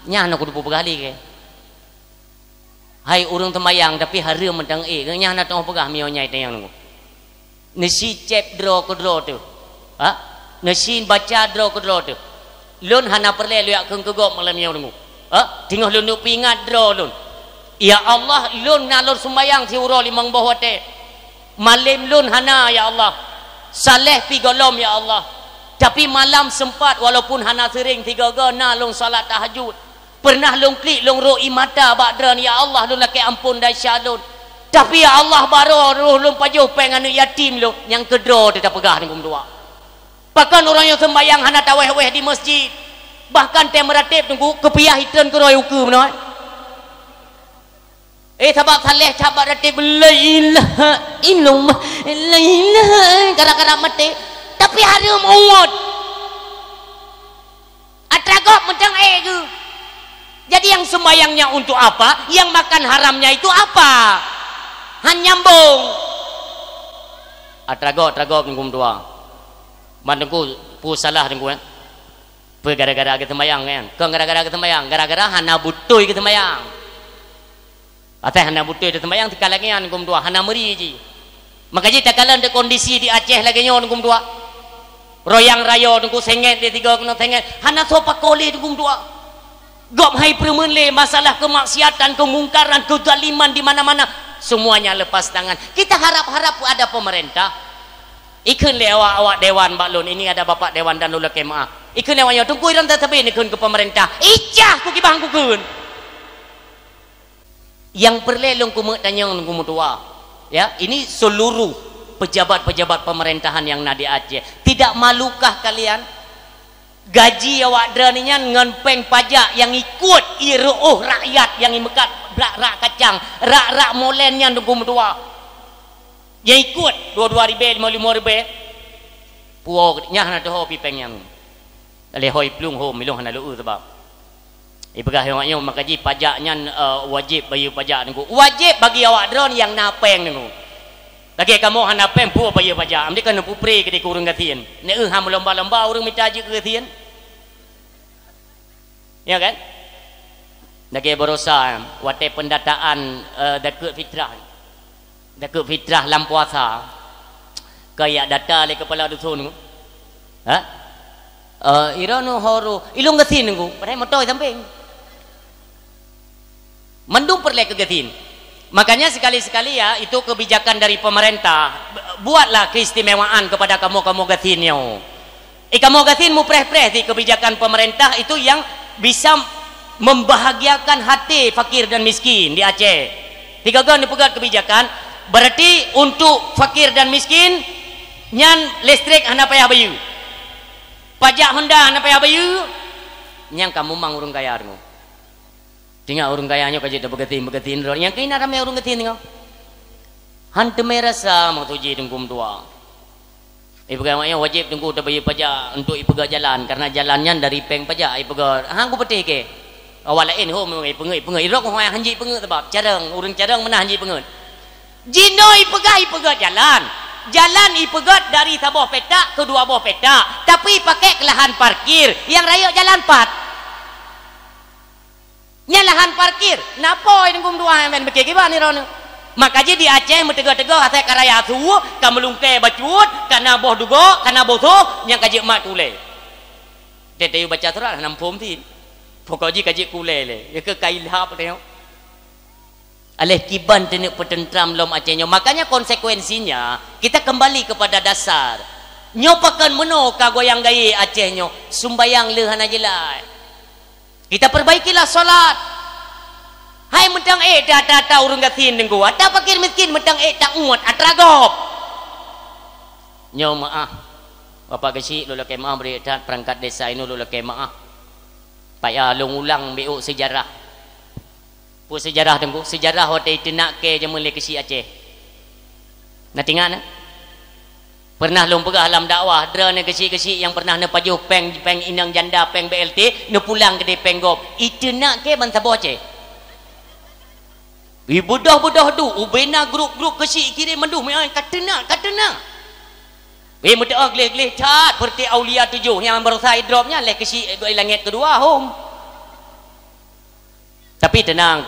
Nya nak kudu pegali ke. Hai urang tembayang tapi haram mentang nya nak tengah pegah mio nyai tayang nunggu. Nasi cep draw ke draw tu. Ha? Nasi baca draw ke draw tu. Lun hana perle lu yak kegok malam mio nunggu. Ha? Tengah lun nuk pingat draw lun. Ya Allah lun nalur sembayang si uro limang boh wate. Malam lun hana ya Allah. Saleh pi golom ya Allah. Tapi malam sempat walaupun hana sering 3 gana long salat tahajud. Pernah long klik long roi mata bakdran ya Allah long laki ampun dahsyat lun. Tapi ya Allah baru roh long pajuh peng anak yatim long yang kedro dia tak pegah dengan dua. Bahkan orang yang sembahyang hana taweh-weh di masjid. Bahkan tem meratib tunggu kepiah hitan ke roi hukum noi. Sabab saleh sahabat ratib la ilaha illallah la ilaha gara-gara mati. Tapi harum umat atragok macam ke. Jadi yang sembayangnya untuk apa? Yang makan haramnya itu apa? Nyambung atragok nunggu dua mandengku pu salah nunggu gara-gara kita sembayang kan. Kau gara-gara kita sembayang, gara-gara hana butuh kita sembayang. Atau hana butuh kita sembayang tikal lagi nunggu dua hana meri ji. Maka ji tak kalah ada kondisi di Aceh lagi nunggu dua. Royang rayo nunggu senget dia 3 kena senget hana sopak koli nunggu dua. Gop hai permenle masalah kemaksiatan, kemungkaran, kezaliman di mana-mana semuanya lepas tangan. Kita harap-harap ada pemerintah. Ikun le awak dewan baklun ini ada bapak dewan dan lula kemaah. Ikun le awak tunggu iran tetapi ikun ke pemerintah. Icah ku kibang ku kun. Yang perlelong ku tanya ku mutua. Ya, ini seluruh pejabat-pejabat pemerintahan yang ada di Aceh. Tidak malukah kalian? Gaji awak draninya dengan peng pajak yang ikut iruh rakyat yang mekat rak kacang rak molennya dukung tua yang ikut 22,000 55,000 puak nya hana doh pi pengnya ale hoi plung ho milong hana lu sebab ipegah awaknya makaji pajaknya wajib bayar pajak niku wajib bagi awak dron yang napeng niku lagi kamu hana peng pu bayar pajak amdi kan pu pre ke kurang gatin ne ham lomba-lomba urang minta je gatin ya kan lagi berusaha wate pendataan dakut fitrah lam puasa kayak data le kepala dusun ha iranu horu ilung gatin ngu padai motoi samping mendung perle ke gatin. Makanya sekali-sekali ya itu kebijakan dari pemerintah buatlah keistimewaan kepada kamu gatinnya. Kamu gatin mu preh-preh di kebijakan pemerintah itu yang bisa membahagiakan hati fakir dan miskin di Aceh. 3 gan dipegat kebijakan berarti untuk fakir dan miskin nyan listrik hana payah bayu. Pajak Honda hana payah bayu. Nyang kamu mang urang kaya armu. Tinggal urang kayanya kaje dah begatin yang kena ramai urang gatin tengok. Hantu merasa mau tuji tunggu tua. Ibu kaya wajib tunggu dah bayar pajak untuk ipega jalan karena jalannya dari peng pajak ipega. Hang ku petih ke. Awal lain ho mengai pengai irok ho hanji pengai sebab carang urang carang mana hanji pengai. Jino ipega jalan. Jalan ipega dari sabuah petak ke 2 buah petak tapi pakai lahan parkir yang raya jalan 4. Nya lahan parkir. Napa nunggu dua men beki kiba ni ron. Maka je di Aceh metega-tega atai karaya tu kamelungke bacut kana boh dugo kana boh tu yang kaji mak kule. Tete baca surat 6 pom tin. Pokoknya kaji kule le. Ya ke kailhap tengok. Aleh kiban tenek petentram lom Acehnya. Makanya konsekuensinya kita kembali kepada dasar. Nyopakan meno ka goyang gaye Acehnya. Sumbayang leuhan ajelah. Kita perbaikilah solat. Hai mentang data urang gatin dengan gua. Tak fakir miskin mentang tak uat atragop. Nyo maaf. Bapak kecil lula kemah beri dat perangkat desa ini lula kemah. Payah ulang BO sejarah. Pu sejarah tengku sejarah hotel tenak ke jamun le kecil Aceh. Nak tinggal na? Pernah lom pegah alam dakwah dra ne kecil-kecil yang pernah ne pajuh peng inang janda peng BLT ne pulang ke peng gop. Itu nak ke ban Sabah Aceh. Budah-budah tu ubena grup-grup kecil kiri menduh mai katena Muda gelih-gelih cat seperti Aulia 7 yang berusaha dropnya leh ke langit kedua home. Tapi tenang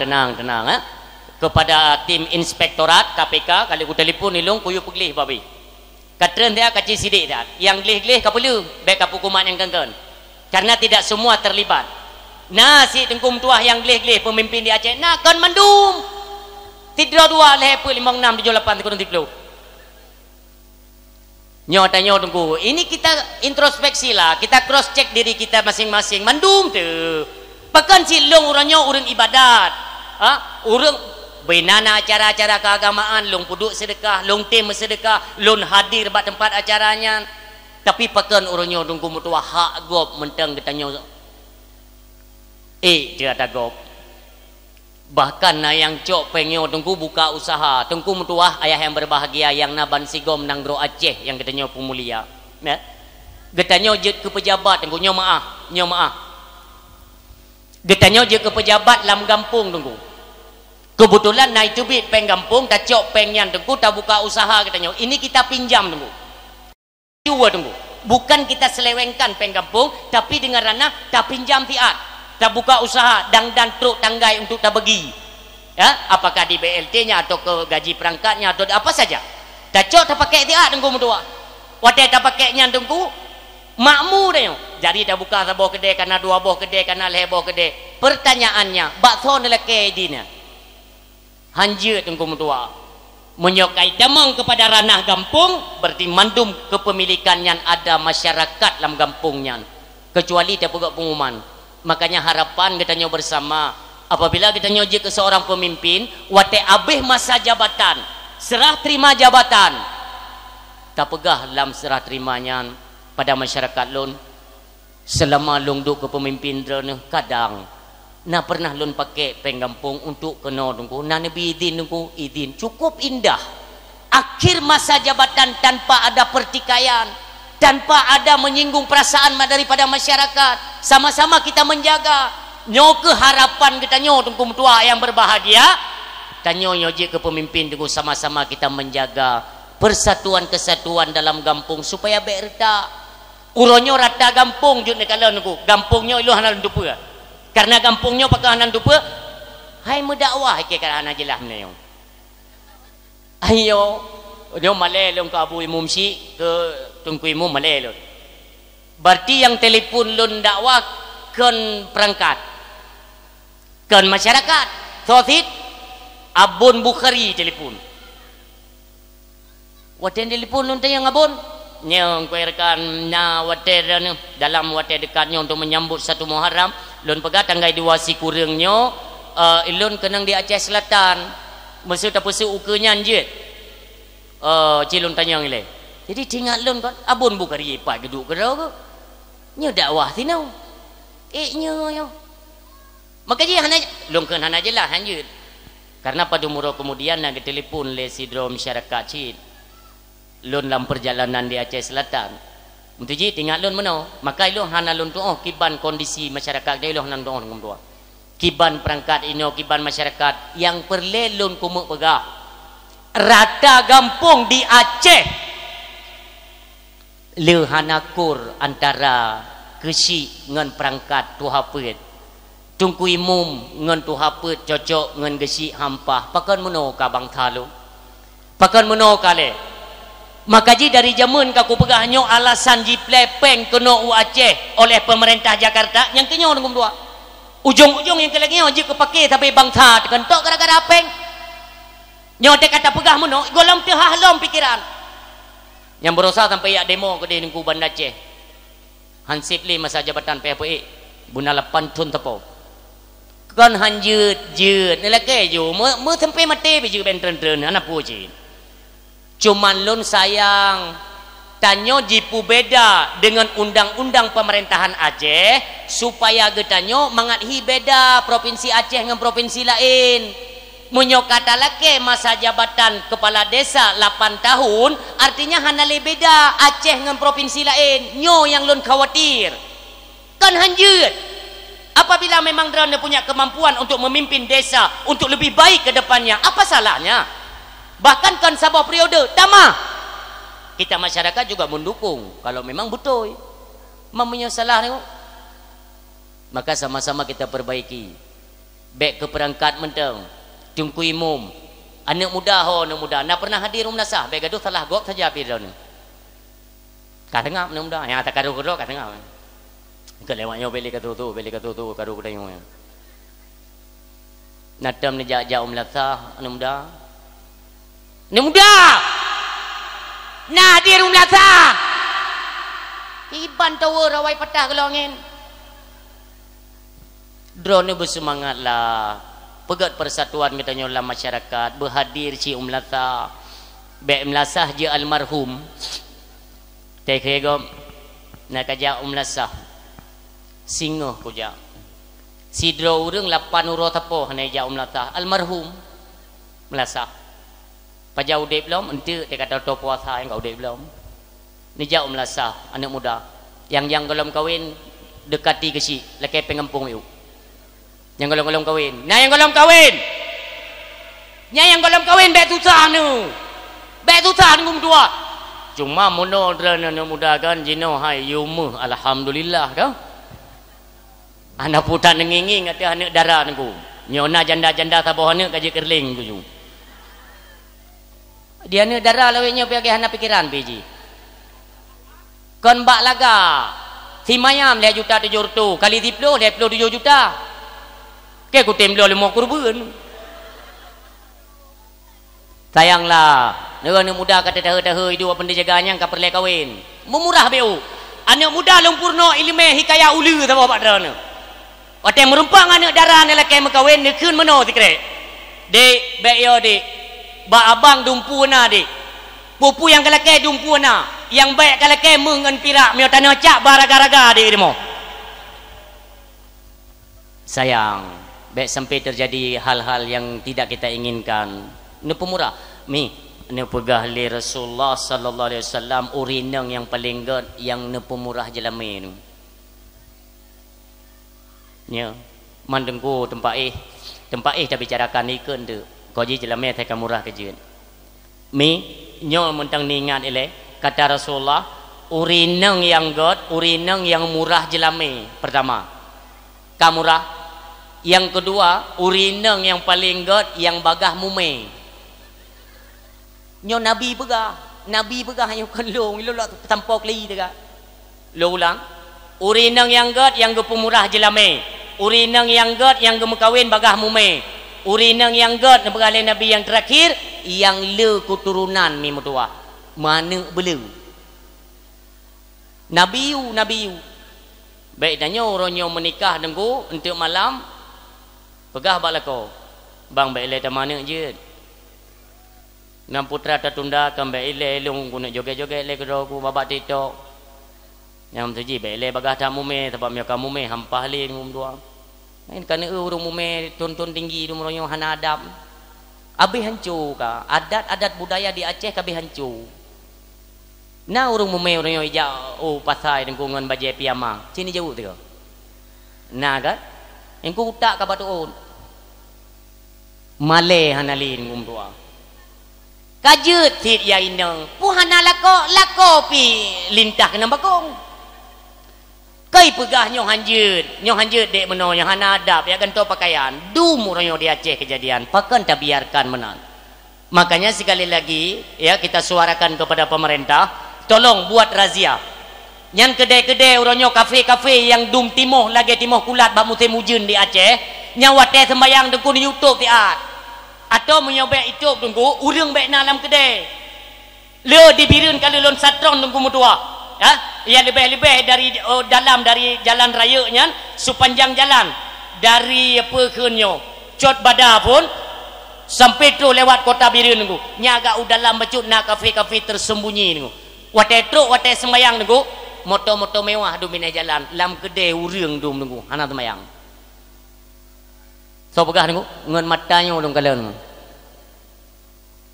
kepada tim inspektorat KPK kalau ku telefon ilung kuyu peglih babi. Katren dia kacil sidik dah. Yang gelih-gelih ka perlu baik ka hukuman yang kengken. Karena tidak semua terlibat. Nah si tengkum tuah yang gelih-gelih pemimpin di Aceh nak kan mandum. Tidak dua leh 56 78 30. Nyo tunggu. Ini kita introspeksi lah. Kita cross check diri kita masing-masing. Mandum tu. Bahkan si long orangnya orang ibadat. Orang benana acara-acara keagamaan, long puduk sedekah, long tim sedekah, long hadir pada tempat acaranya. Tapi bahkan orangnya tunggu mutua hak gop mentang katanya. Dia ada gop. Bahkan yang cok pengen tunggu buka usaha tunggu mutuah ayah yang berbahagia yang naban sigom nang Gro Aceh yang katanya pemulia ya katanya je ke pejabat tunggu nyo maaf katanya je ke pejabat lam kampung tunggu kebetulan naik tubit peng kampung tak cok pengyan tunggu tak buka usaha katanya ini kita pinjam tunggu dua tunggu bukan kita selewengkan peng kampung tapi dengan ranah tak pinjam fiat tak buka usaha dan truk tanggai untuk tak bagi ya apakah di BLT-nya atau ke gaji perangkatnya atau apa saja tak cok tak pakai tiak tengku mutua wadah tak pakainya tengku makmu dah jadi tak buka sebuah kedai karena dua buah kedai karena lebuh kedai pertanyaannya bakso nelake dina hanjir tengku mutua menyokai damang kepada ranah kampung berarti mandum kepemilikan yang ada masyarakat dalam kampungnya kecuali tak buka pengumuman. Makanya harapan katanya bersama apabila kita nyuji ke seorang pemimpin wate abih masa jabatan serah terima jabatan tak pegah dalam serah terimanya pada masyarakat lun selama lung duk ke pemimpin drone kadang na pernah lun pakai penggampung untuk kena tunggu na nabi izin tunggu izin cukup indah akhir masa jabatan tanpa ada pertikaian tanpa ada menyinggung perasaan daripada masyarakat sama-sama kita menjaga nyo ke harapan kita nyo tunggu tua yang berbahagia tanyo nyoji ke pemimpin tunggu sama-sama kita menjaga persatuan kesatuan dalam kampung supaya berta uronyo rata kampung jut nekala nunggu kampungnya ilu hanan dupa karena kampungnya pakai hanan dupa hai mendakwah ke kana jelah menyo ayo nyo malai long ke Abu Imumsi ke tunggu imum malai lho. Berarti yang telefon lun dakwah kan perangkat. Kan masyarakat. Sosit Abun Bukhari telefon. Waten telefon lun tayang abun. Nyong kuerkan na waten dalam waten dekatnya untuk menyambut satu Muharram lun pegat tanggai dua si kurangnya ilun kenang di Aceh Selatan. Maksud apa se ukenya anjit. Cilun tanyang ile. Jadi tinggal lun kan abun Bukhari pak geduk kerau ke nya dakwah tinau nya yo maka dia hana lung kan hana jelah hanjut karena pada muro kemudian nak telefon le sidro masyarakat cid lun dalam perjalanan di Aceh Selatan untuk ji tinggal lun meno maka ilun hana lun tu kiban kondisi masyarakat dia ilun nan doon ngum kiban perangkat ino kiban masyarakat yang perlelun kumuk pegah rata kampung di Aceh lehanakur antara kesi ngan perangkat tuhapet tungku imum ngan tuhapet cocok ngan gesi hampah pakan meno ka bang thalu pakan meno kale maka ji dari zaman kaku pegahnyo alasan ji plepeng kena Aceh oleh pemerintah Jakarta yang kenyo ngum dua ujung-ujung yang kelengnya ji kepake tapi bang tha kentok gara-gara apeng nyo de kata pegah meno golam teh halam pikiran yang berusaha sampai ya demo ke di Nungku Banda Aceh hansip li masa jabatan PPE bunala pantun tepo kan hanjut jut nelake ju me sampai mati biju bentren-tren anak puji cuman lun sayang tanyo jipu beda dengan undang-undang pemerintahan Aceh supaya getanyo mengadhi beda provinsi Aceh dengan provinsi lain menyokata lake masa jabatan kepala desa 8 tahun artinya hanale beda Aceh dengan provinsi lain nyo yang lun khawatir kan hanjut apabila memang drone punya kemampuan untuk memimpin desa untuk lebih baik ke depannya apa salahnya bahkan kan sebuah periode tamah kita masyarakat juga mendukung kalau memang betul mamanya salah ni, maka sama-sama kita perbaiki. Baik ke perangkat menteng, tungku imum, anak muda anak muda nak pernah hadir nasah, baik gaduh salah gop saja api dah ni. Kat tengah anak muda, yang tak kado-kado kat tengah. Ke lewatnya beli katu tu kado kudayung. Natam ni jak nasah anak muda. Anak muda. Nah hadir nasah. Iban tahu rawai patah gelongin. Drone bersemangatlah. Pegat persatuan katanya dalam masyarakat. Berhadir si Umlata. Baik melasah je almarhum. Tekegom. Nak kajak Umlasah. Singoh kujak. Sidro urang 8 uro tapoh nak kajak Umlata. Almarhum. Melasah. Pajau udip belum? Ente dia kata tu puasa yang kau udip belum? Ni jauh Umlasah. Anak muda. Yang belum kahwin. Dekati ke si. Laki pengampung yuk. Yang golong-golong kawin. Nah yang golong kawin. Yang golong kawin baik susah nu. Baik susah nu dua. Cuma mono drana nu muda kan jino hai yumuh alhamdulillah kau. Anak putan nginging kata anak darah nengku. Nyona janda-janda saboh anak kaji kerling ku ju. Dia anak darah lawenya pergi anak pikiran biji. Kon bak laga. Si mayam 5 juta 700 kali 10 27 juta. Kek ku tem 5 kurban. Sayanglah, negara muda kata dah hidup apa jaganya ka perle kawin. Memurah beu. Anak muda lempurno ilmu hikayat ulu sama pak drana. Wate merumpang anak darah ni laki makawin ni keun meno tikrek. Dek, baik yo dek. Ba abang dumpu na dek. Pupu yang kalake dumpu na. Yang baik kalake mengan pirak mio tanah cak baraga-raga dek demo. Sayang. Baik sampai terjadi hal-hal yang tidak kita inginkan. Ini pemurah. Ini pegah li Rasulullah sallallahu alaihi wasallam urinang yang paling god yang ne pemurah jelame ni. Ya, mandengku tempat dah bicarakan ikan tu. Kau je jelame tak murah kerja. Nyo mentang ni ingat ele kata Rasulullah urinang yang god, urinang yang murah jelame. Pertama, kamurah. Yang kedua, urinang yang paling god yang bagah mume. Nyo Nabi begah yang kelong lo lah tampok li dekat. Lo ulang. Urinang yang god yang ge pemurah jelame. Urinang yang god yang ge mekawin bagah mume. Urinang yang god nebegale Nabi yang terakhir yang le keturunan mi mutua. Mana belu. Nabi. Baik danyo oronyo menikah dengku untuk malam pegah balako bang baik le tamane je nam putra tatunda kan baik le lung guna joget-joget le kedo ku babak TikTok yang tuji baik le bagah tamu me sebab mio kamu me hampah le ngum dua kan kana urung mume tuntun tinggi du meronyo hana adab abi hancur ka adat budaya di Aceh kabeh hancur na urung mume uronyo ija pasai dengkungan baje piyama sini jauh tu na kan engkau tak ka batuun male hanalin ngumdua kajet tit ya inang puhana lako pi lintah kena bakong kai pegah nyo hanjut dek meno yang hana adab ya kan to pakaian du muronyo di Aceh kejadian pakan tak biarkan menang. Makanya sekali lagi ya kita suarakan kepada pemerintah tolong buat razia. Yang kedai-kedai uronyo kafe-kafe yang dum timoh lagi timoh kulat bak musim hujan di Aceh nyawa teh sembayang dengku di YouTube ti atau menyobek YouTube dengku urang baik dalam kedai le dibireun kali lon satron dengku mutua ya lebih-lebih dari dalam dari jalan raya nya sepanjang jalan dari apa keunyo cot badah pun sampai tu lewat kota bireun dengku nya agak dalam becut nak kafe-kafe tersembunyi dengku wate truk wate sembayang dengku motor-motor mewah du minai jalan lam kedai urang dum nunggu hana temayang so pegah nunggu ngan matanya ulung kalian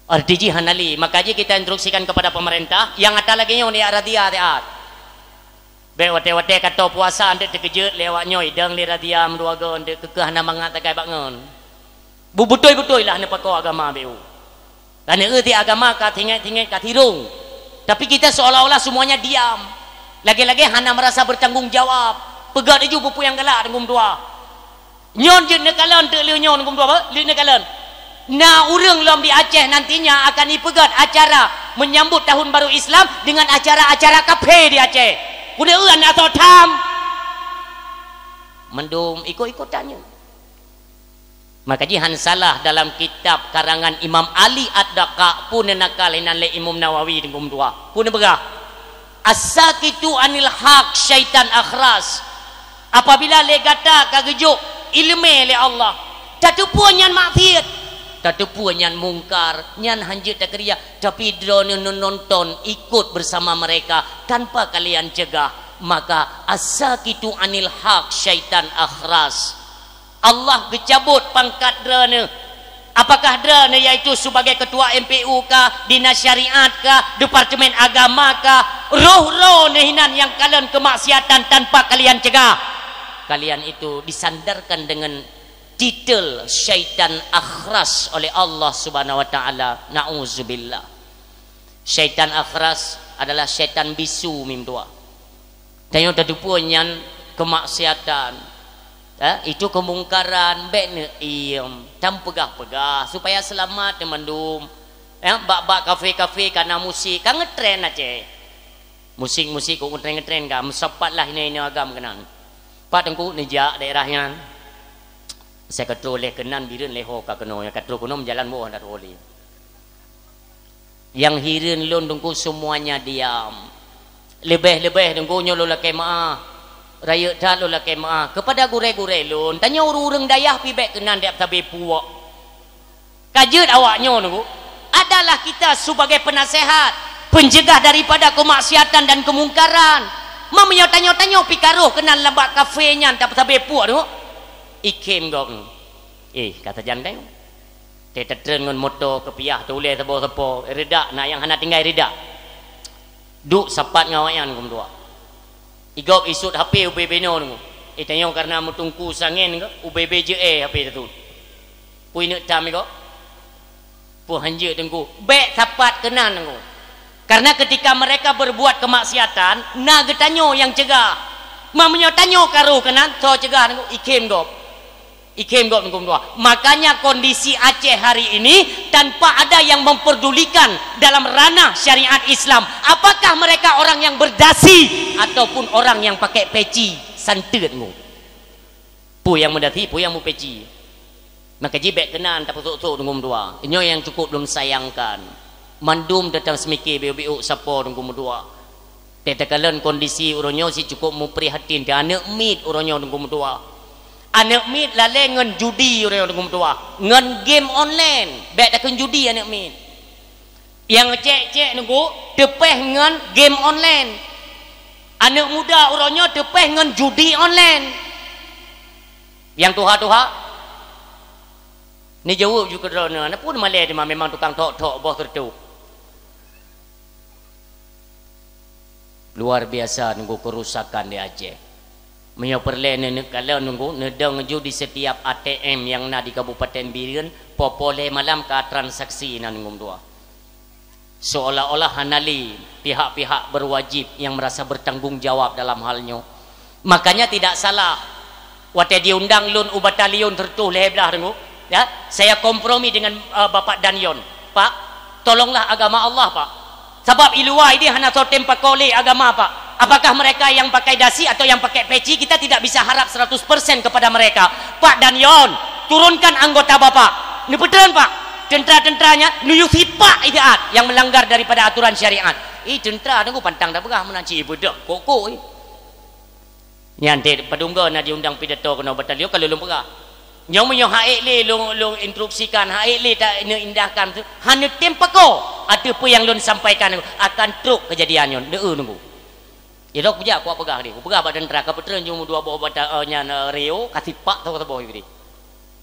RDG hanali makanya kita instruksikan kepada pemerintah yang ada lagi yang dia radia teat be wate-wate kata puasa ande terkejut lewatnya idang li radia menduaga ande kekeh hana mangat takai bangun betul-betul lah ne pakau agama beu dan erti agama ka tinggal ka tirung Tapi kita seolah-olah semuanya diam. Lagi-lagi hana merasa bertanggungjawab. Pegat dia bupu yang galak dengan tua. Nyon je nekalan tak le nyon dengan tua apa? Le nekalan. Nah, urang lom di Aceh nantinya akan dipegat acara menyambut tahun baru Islam dengan acara-acara kafe di Aceh. Kudean atau tam. Mendum ikut-ikutannya. Maka jihan salah dalam kitab karangan Imam Ali Ad-Daqa pun nakal le Imam Nawawi dengan dua. Pun begah. As-sakitu anil haq syaitan akhras. Apabila le kata kagejuk ilmu le Allah. Tatupu nyan maksiat. Tatupu nyan mungkar, nyan hanjit tak kriya, tapi drone nonton ikut bersama mereka tanpa kalian cegah. Maka as-sakitu anil haq syaitan akhras. Allah gecabut pangkat drone. Apakah drone yaitu sebagai ketua MPU kah, dinas syariat kah, departemen agama kah, roh-roh nehinan yang kalian kemaksiatan tanpa kalian cegah. Kalian itu disandarkan dengan titel syaitan akhras oleh Allah Subhanahu wa taala. Nauzubillah. Syaitan akhras adalah syaitan bisu mim tua. Dan yang terdupunya kemaksiatan. Itu kemungkaran bekne iem tam pegah-pegah supaya selamat temandum. Bak-bak kafe-kafe karena musik kan ngetren aja. Musik-musik kok ngetren kan mesapatlah ini agam kenan. Pak tengku nejak daerahnya. Saya katro leh kenan bireun leho ka keno yang katro kuno menjalan bawah dat oli. Yang hireun lon tengku semuanya diam. Lebih-lebih tengku nyolo kemaah. Raya dah lo lah kemah kepada gure-gure lun tanya urang dayah pibek kenan dia tabe puak kajut awaknya nunggu adalah kita sebagai penasehat pencegah daripada kemaksiatan dan kemungkaran mamanya tanya-tanya pikaruh kenan lambak kafenya tak tabe puak tu ikim gok kata jantai teta tren ngon motor kepiah tu le sebo-sebo redak nak yang hana tinggal redak duk sapat ngawayan kum tua igok isut HP UBB no nunggu. Tanya karena mutungku sangin ke UBB je HP tu. Pui nak tam igok. Pu hanje tengku. Bek sapat kenan nunggu. Karena ketika mereka berbuat kemaksiatan, na getanyo yang cegah. Mamanya tanyo karu kenan, so cegah nunggu ikim gop. Ikim gop nunggu dua. Makanya kondisi Aceh hari ini tanpa ada yang memperdulikan dalam ranah syariat Islam. Apakah mereka orang yang berdasi ataupun orang yang pakai peci santet mu? Pu yang mendasi, pu yang mu peci. Maka jibek kenan tak pusuk-pusuk nunggu dua. Inyo yang cukup belum sayangkan. Mandum datang semiki biu-biu sapo nunggu dua. Tetakalan kondisi uronyo si cukup mu prihatin. Dia anak mit uronyo nunggu dua. Anak mit lale ngen judi orang yang tua ngen game online baik takkan judi anak mit yang cek-cek nunggu tepeh ngen game online anak muda orangnya tepeh ngen judi online yang tuha-tuha ni jawab juga drone apa pun malai dia memang tukang tok-tok bos tertu luar biasa nunggu kerusakan di Aceh. Maya perle ne kalau nunggu nedang ju di setiap ATM yang na di Kabupaten Biren popole malam ka transaksi na nunggu dua. Seolah-olah hanali pihak-pihak berwajib yang merasa bertanggung jawab dalam halnya. Makanya tidak salah wate diundang lun batalion tertuh leblah nunggu ya. Saya kompromi dengan Bapak Danyon. Pak, tolonglah agama Allah, Pak. Sebab iluai dia hana totem pakole agama, Pak. Apakah mereka yang pakai dasi atau yang pakai peci, kita tidak bisa harap 100% kepada mereka. Pak Danyon, turunkan anggota Bapak. Ini betul Pak. Tentera-tenteranya nuyuk sipak idaat yang melanggar daripada aturan syariat. Tentera tunggu pantang dah berah menanci bedak koko. Nyantai padungga nak diundang pidato kena batalion kalau belum berah. Nyomo haik le long instruksikan haik le tak indahkan tu. Hanya tempako ada apa yang lon sampaikan akan truk kejadiannya. Deu nunggu. Idok puja kuat pegah dia. Pegah badan neraka petren jum dua bawah badan Rio kasih pak tahu tahu ini.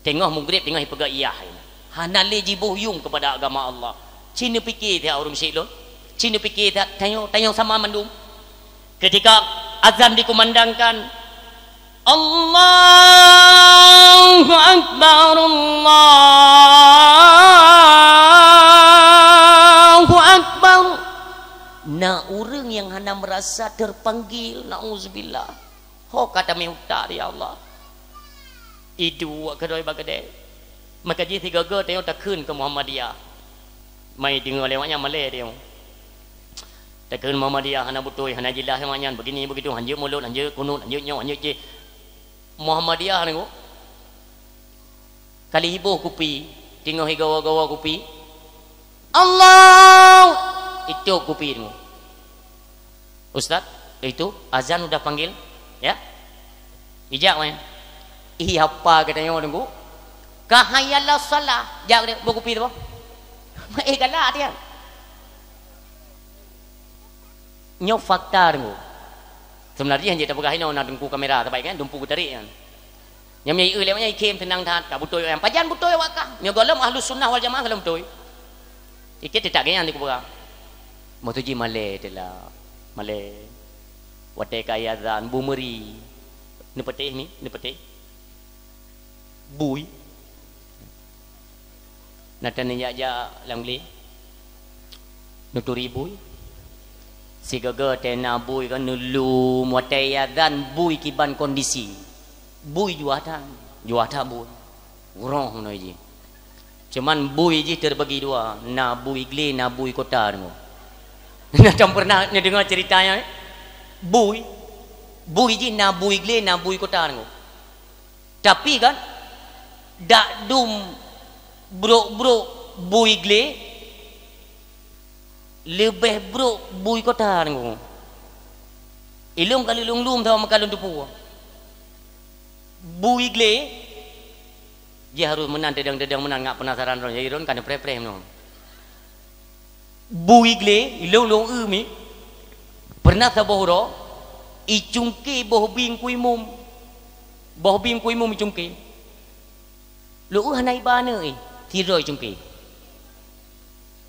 Tengok munggrib tengok pegah iyah. Hana le jibohyung kepada agama Allah. Cina fikir dia orang syekh lo. Cina fikir dia tanya sama mandum. Ketika azan dikumandangkan Allahu Akbar Allahu Akbar Nak orang yang hana merasa terpanggil, na'udzubillah. Ho kata mi utak dia Allah. Itu kedoi bagade. Maka ji tiga ge tengok tak keun ke Muhammadiyah. Mai dengar lewatnya Malay dia. Tak keun Muhammadiyah hana butoi hana jilah semuanya begini begitu hanje mulut hanje kunut hanje nyok hanje je. Muhammadiyah ni kali hibuh kupi, tengok gawa-gawa kupi. Allah itu kupi ni. Ustaz, itu azan udah panggil, ya? Ijak mana? Iya apa katanya orang tu? Kahayallah salah. Jak dia bawa kopi tu. Galak dia. Nyok fakta tu. Sebenarnya hanya tak berkah ini nak dumpu kamera terbaik kan, dumpu tarik kan. Yang menyai lewatnya ikem tenang tahan, tak betul yang pajan betul wakah. Nyok golem ahlus sunnah wal jamaah kalau betul. Iket tak gaya ni kubura. Motuji Malay telah. Malay. Watai kaya azan bumeri. Ni petih ni, ni petih. Bui. Natan ni ja langli. Nuturi bui. Si gaga tena bui kan nulu watai azan bui kiban kondisi. Bui juata bui. Urang noi ji. Cuman bui ji terbagi dua, na bui gle, na bui kota tu. Nak pernah ni dengar ceritanya bui ji na bui gle, na bui kota tu. Tapi kan dak dum bro bui gle lebih bro bui kota tu. Ilung kali lung tahu makalun tupu. Bui gle dia harus menang dedang menang ngak penasaran ron jadi ron kan pre-pre no. Bui gle ilung mi pernah tabohro icungke boh bing kuimum icungke lu hanai bana tiroi cungke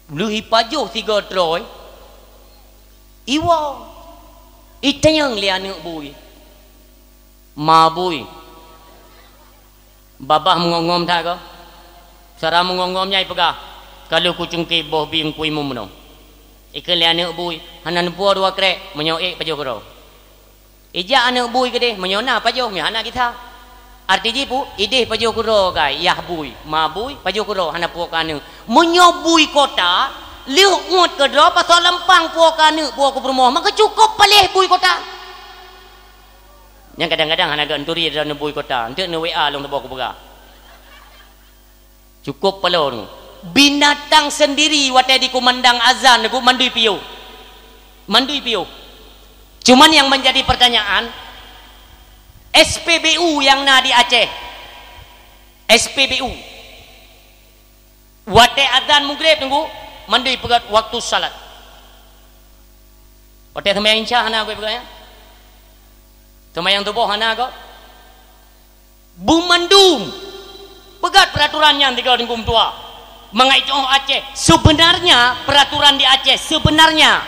lu hipajo 300 iwa itanyang liane bui ma bui babah mengongom tak ke? Cara mengongomnya ipagah. Kalau kucing ke boh bing kui mumno. Ikan liane bui, hanan puo dua krek menyoek pajo kero. Ija anak bui ke deh menyona pajo mi anak kita. Arti jipu ide pajo kero gai yah bui, ma bui pajo kero hana puo kanu. Menyobui kota, liu ngut ke dro pasal lempang puo kanu puo ku permoh, maka cukup palih bui kota. Yang kadang-kadang hana ganturi dalam nebui kota, untuk ne WA long tebak kubera. Cukup pelon. Binatang sendiri watai di kumandang azan ku mandui piu. Cuman yang menjadi pertanyaan SPBU yang na di Aceh. SPBU. Watai azan maghrib tunggu mandui pegat waktu salat. Watai sembahyang insya hana aku pegatnya. Semayang tubuh hana kau bumandum pegat peraturannya yang tiga tingkum tua mengaitu Aceh sebenarnya peraturan di Aceh sebenarnya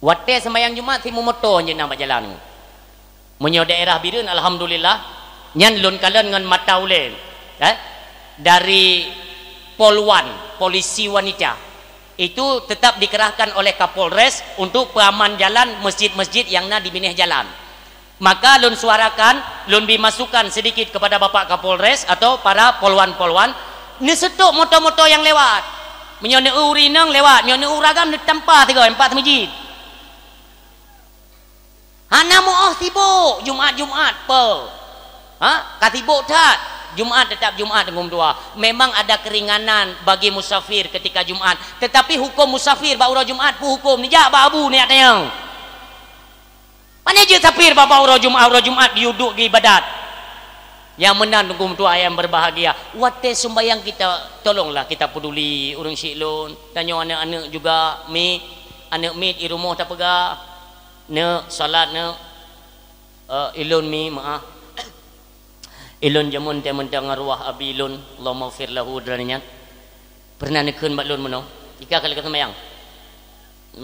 wate semayang Jumat si motor je nampak jalan menyo daerah Birun alhamdulillah nyan lun kalen dengan mata ulen dari Polwan polisi wanita itu tetap dikerahkan oleh Kapolres untuk pengaman jalan masjid-masjid yang nak dibineh jalan. Maka lun suarakan, lun dimasukkan sedikit kepada Bapak Kapolres atau para polwan-polwan, ni setuk motor-motor yang lewat. Menyone urinang lewat, menyone uragam ni tanpa 3-4 masjid. Hana moh sibuk Jumat-Jumat pe. Katibuk tak? Jumat tetap Jumat dengan dua. Memang ada keringanan bagi musafir ketika Jumat. Tetapi hukum musafir baura Jumat pun hukum ni jak babu ni atanya. Mana je safir baura Jumat diuduk di ibadat. Yang menang hukum tua yang berbahagia. Wate sembahyang kita tolonglah kita peduli urang siklun. Tanya anak-anak juga anak mi di rumah tak pegah. Ne salat ne ilun mi maaf. Ilun jamun te mentang arwah abi ilun Allahumma ighfir lahu draninya pernah nekeun baklun meno ika kali kata mayang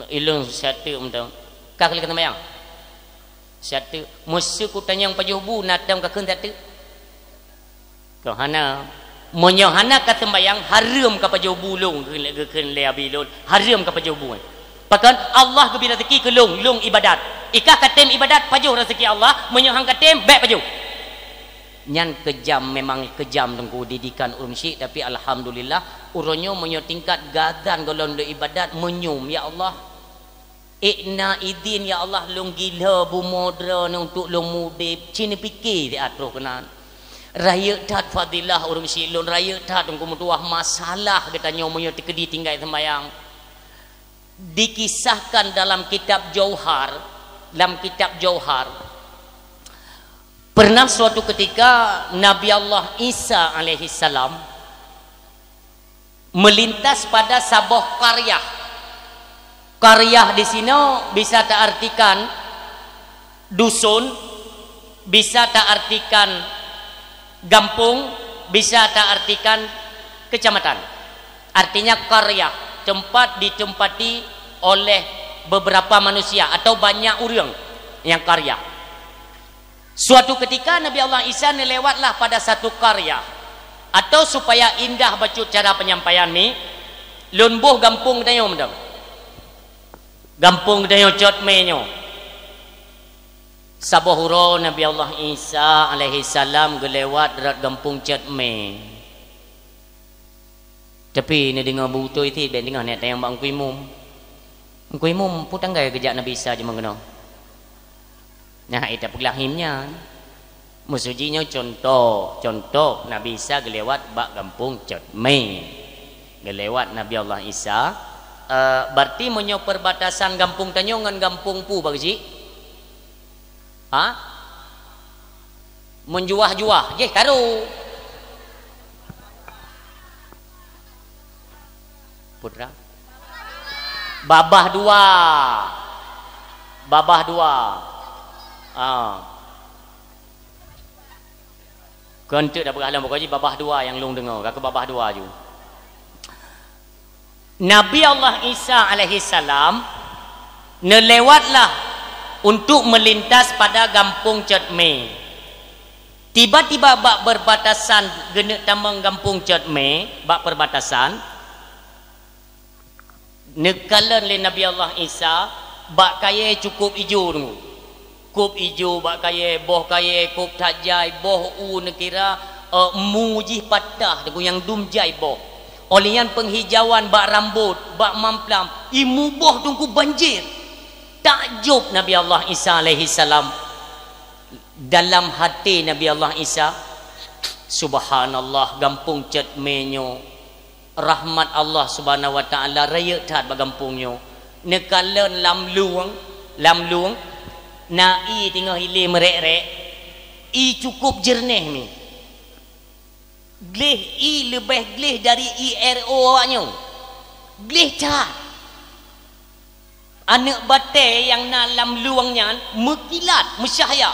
ilun satu mentang ka kali kata mayang satu musuh ku tanyang pajuh bu natang ka keun satu ko hana Menyohana kata sembahyang haram ka pajau bulung ke lea bilun haram ka pajau buai. Pakan Allah ke bila rezeki ke long ibadat. Ika katem ibadat pajau rezeki Allah, menyohang katem baik pajau. Nyan kejam memang kejam tengku didikan urang syik tapi alhamdulillah uronyo menyo tingkat gadan golon le ibadat menyum ya Allah. Ikna idin ya Allah long gila bu modra untuk long mudip cini fikir di atroh kenan. Raya tat fadilah urang silun raya tat tunggu mutuah masalah kita nyomonyo tikedi tinggal sembayang. Dikisahkan dalam kitab Jauhar, pernah suatu ketika Nabi Allah Isa alaihi salam melintas pada sebuah qaryah. Qaryah di sini bisa tak artikan dusun, bisa tak artikan gampung, bisa tak artikan kecamatan. Artinya qaryah, tempat ditempati oleh beberapa manusia atau banyak orang yang qaryah. Suatu ketika Nabi Allah Isa lewatlah pada satu qaryah. Atau supaya indah baca cara penyampaian ni, lunbuh gampung dayo mendam. Gampung dayo cot menyo. Sabohuro Nabi Allah Isa alaihi salam gelewat derat gampung Cetme. Tapi ni dengar buto itu ben dengar net yang bang kuimum. Kuimum putang gaya kejak Nabi Isa je mengenal. Nah, itu pelahimnya. Musujinya contoh Nabi Isa gelewat bak gampung Cetme. Gelewat Nabi Allah Isa berarti menyo perbatasan gampung Tanyo dengan gampung Pu bagi menjuah-juah je karo putra babah dua kentuk dah berhalang pokoknya babah dua yang long dengar kakak babah dua je. Nabi Allah Isa alaihi salam nelewatlah untuk melintas pada gampung Cetme. Tiba-tiba bak berbatasan genek tamang gampung Cetme, bak perbatasan nekalan le Nabi Allah Isa bak kaya cukup ijo dulu. Kup ijo bak kaya boh kaya kup tajai boh nekira mujih patah deku yang dumjai boh. Olian penghijauan bak rambut, bak mamplam, imu boh tungku banjir. Takjub Nabi Allah Isa alaihi salam. Dalam hati Nabi Allah Isa, subhanallah gampung Cetmenyo, rahmat Allah subhanahu wa ta'ala raya tat bagampungnya. Nekalan lam luang na i tinggal hilir merek-rek i cukup jernih ni. Glih i lebih glih dari IRO awaknya. Glih tat. Anak batai yang dalam luangnya mekilat, mesyahya.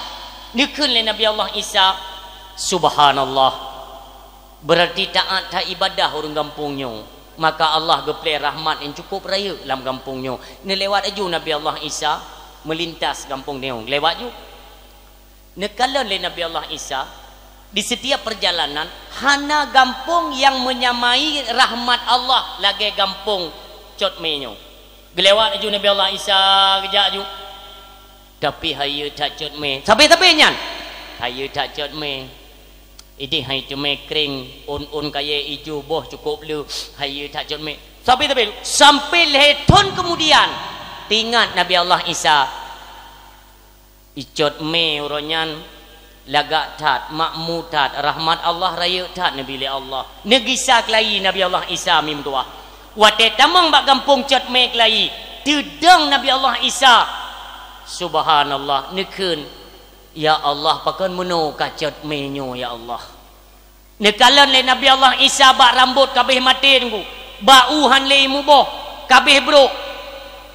Nikun le Nabi Allah Isa, subhanallah. Berarti taat tak ibadah orang kampungnya. Maka Allah geplay rahmat yang cukup raya dalam kampungnya. Ni lewat aju Nabi Allah Isa melintas kampung dia. Lewat ju. Nekalan le Nabi Allah Isa di setiap perjalanan hana kampung yang menyamai rahmat Allah lagi kampung Cotmenyo. Gelewat aju Nabi Allah Isa kejak aju. Tapi haya tak Cotme. Sampai nyan. Haya tak Cotme. Ini hai Cotme kering un kaya ijo boh cukup lu. Haya tak Cotme. Sampai leton kemudian tingat Nabi Allah Isa. Icotme uronyan lagak tat makmu tat rahmat Allah raya tat Nabi Allah. Negisak lagi Nabi Allah Isa mim tua. Wate tamang bak kampung Cotme lagi. Tidang Nabi Allah Isa. Subhanallah nekun ya Allah pakan meno kacat menyo ya Allah. Nekalan le Nabi Allah Isa bak rambut kabeh mati tunggu. Bauhan le muboh kabeh bro.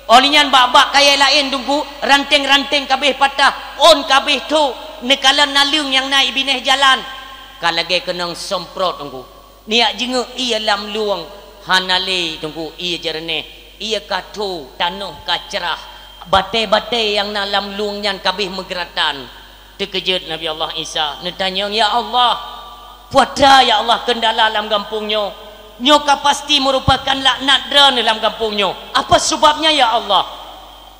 Olinyan bak kaya lain tunggu ranting-ranting kabeh patah. On kabeh tu nekalan nalung yang naik bineh jalan. Kalage kenang semprot tunggu. Niak jenga ia lam luang hanale tunggu ia jernih. Ia katu tanah kacerah. Batai-batai yang dalam luangnya kabeh megeratan. Terkejut Nabi Allah Isa. Netanya ya Allah Puada ya Allah kendala dalam kampungnya. Nyoka pasti merupakan laknat dran dalam kampungnya. Apa sebabnya ya Allah?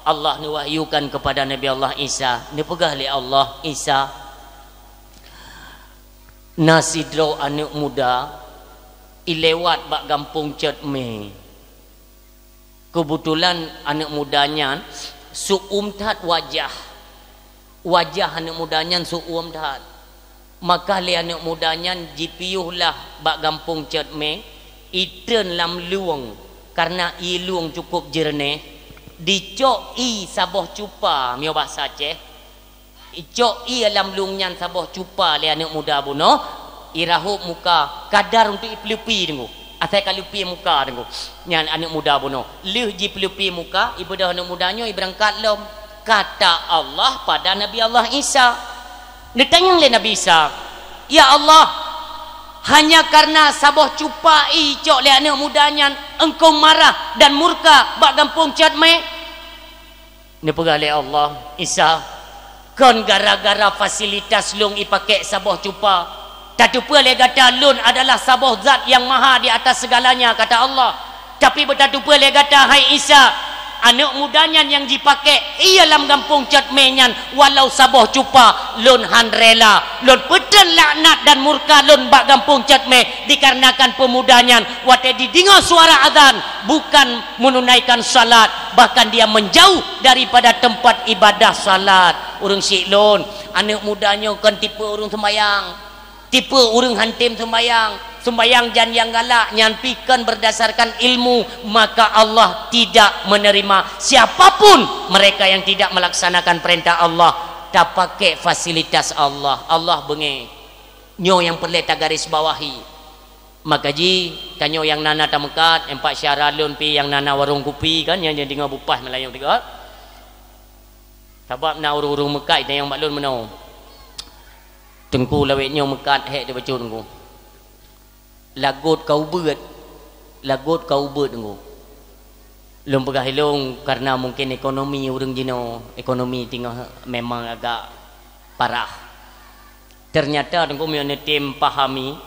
Allah ni wahyukan kepada Nabi Allah Isa. Ni pegah li Allah Isa. Nasidro anak muda ilewat bak kampung Cetme. Kebetulan anak mudanya suumtat wajah. Wajah anak mudanya suumtat. Maka li anak mudanya jipiuhlah bak kampung Cetme. Iten lam luang karena i luang cukup jernih. Dicok i saboh cupa mio bahasa Aceh. Icok i alam luangnya saboh cupa li anak muda buno. Irahup muka kadar untuk ipelupi dengu. Asal kalupi muka dengu. Nyan anak muda buno. Lih ji pelupi muka ibadah anak mudanya i berangkat lom. Kata Allah pada Nabi Allah Isa. Ditanya oleh Nabi Isa, "Ya Allah, hanya karena saboh cupa icok le anak mudanya engkau marah dan murka bak kampung Cetme?" Ni pegang le Allah Isa, kon gara-gara fasilitas lung ipakai saboh cupa. Tak lupa le kata lun adalah saboh zat yang maha di atas segalanya, kata Allah. Tapi tak lupa le kata, hai Isa, anak mudanya yang dipakai ia dalam kampung Cetmenyan walau saboh cupa lun han rela lun peten laknat dan murka lun bak kampung Cetme dikarenakan pemudanya wate didengar suara azan bukan menunaikan salat, bahkan dia menjauh daripada tempat ibadah salat. Urang si lun anak mudanya kan tipe urang sembayang, tipe urang hantim sembayang jan yang galak nyampikan berdasarkan ilmu, maka Allah tidak menerima siapapun mereka yang tidak melaksanakan perintah Allah tak pakai fasilitas Allah. Allah bengi nyo yang perlu tak garis bawahi. Maka ji kanyo yang nana tamekat empat syaralun pi yang nana warung kopi kan yang dengar bupas Melayu tiga. Sebab na urung-urung mekat yang maklun menau. Tengku lawetnya mekat hek dia baca tengku. Lagut kau beut tengku. Lum pegah hilung karena mungkin ekonomi urang jino, ekonomi tengah memang agak parah. Ternyata tengku punya tim pahami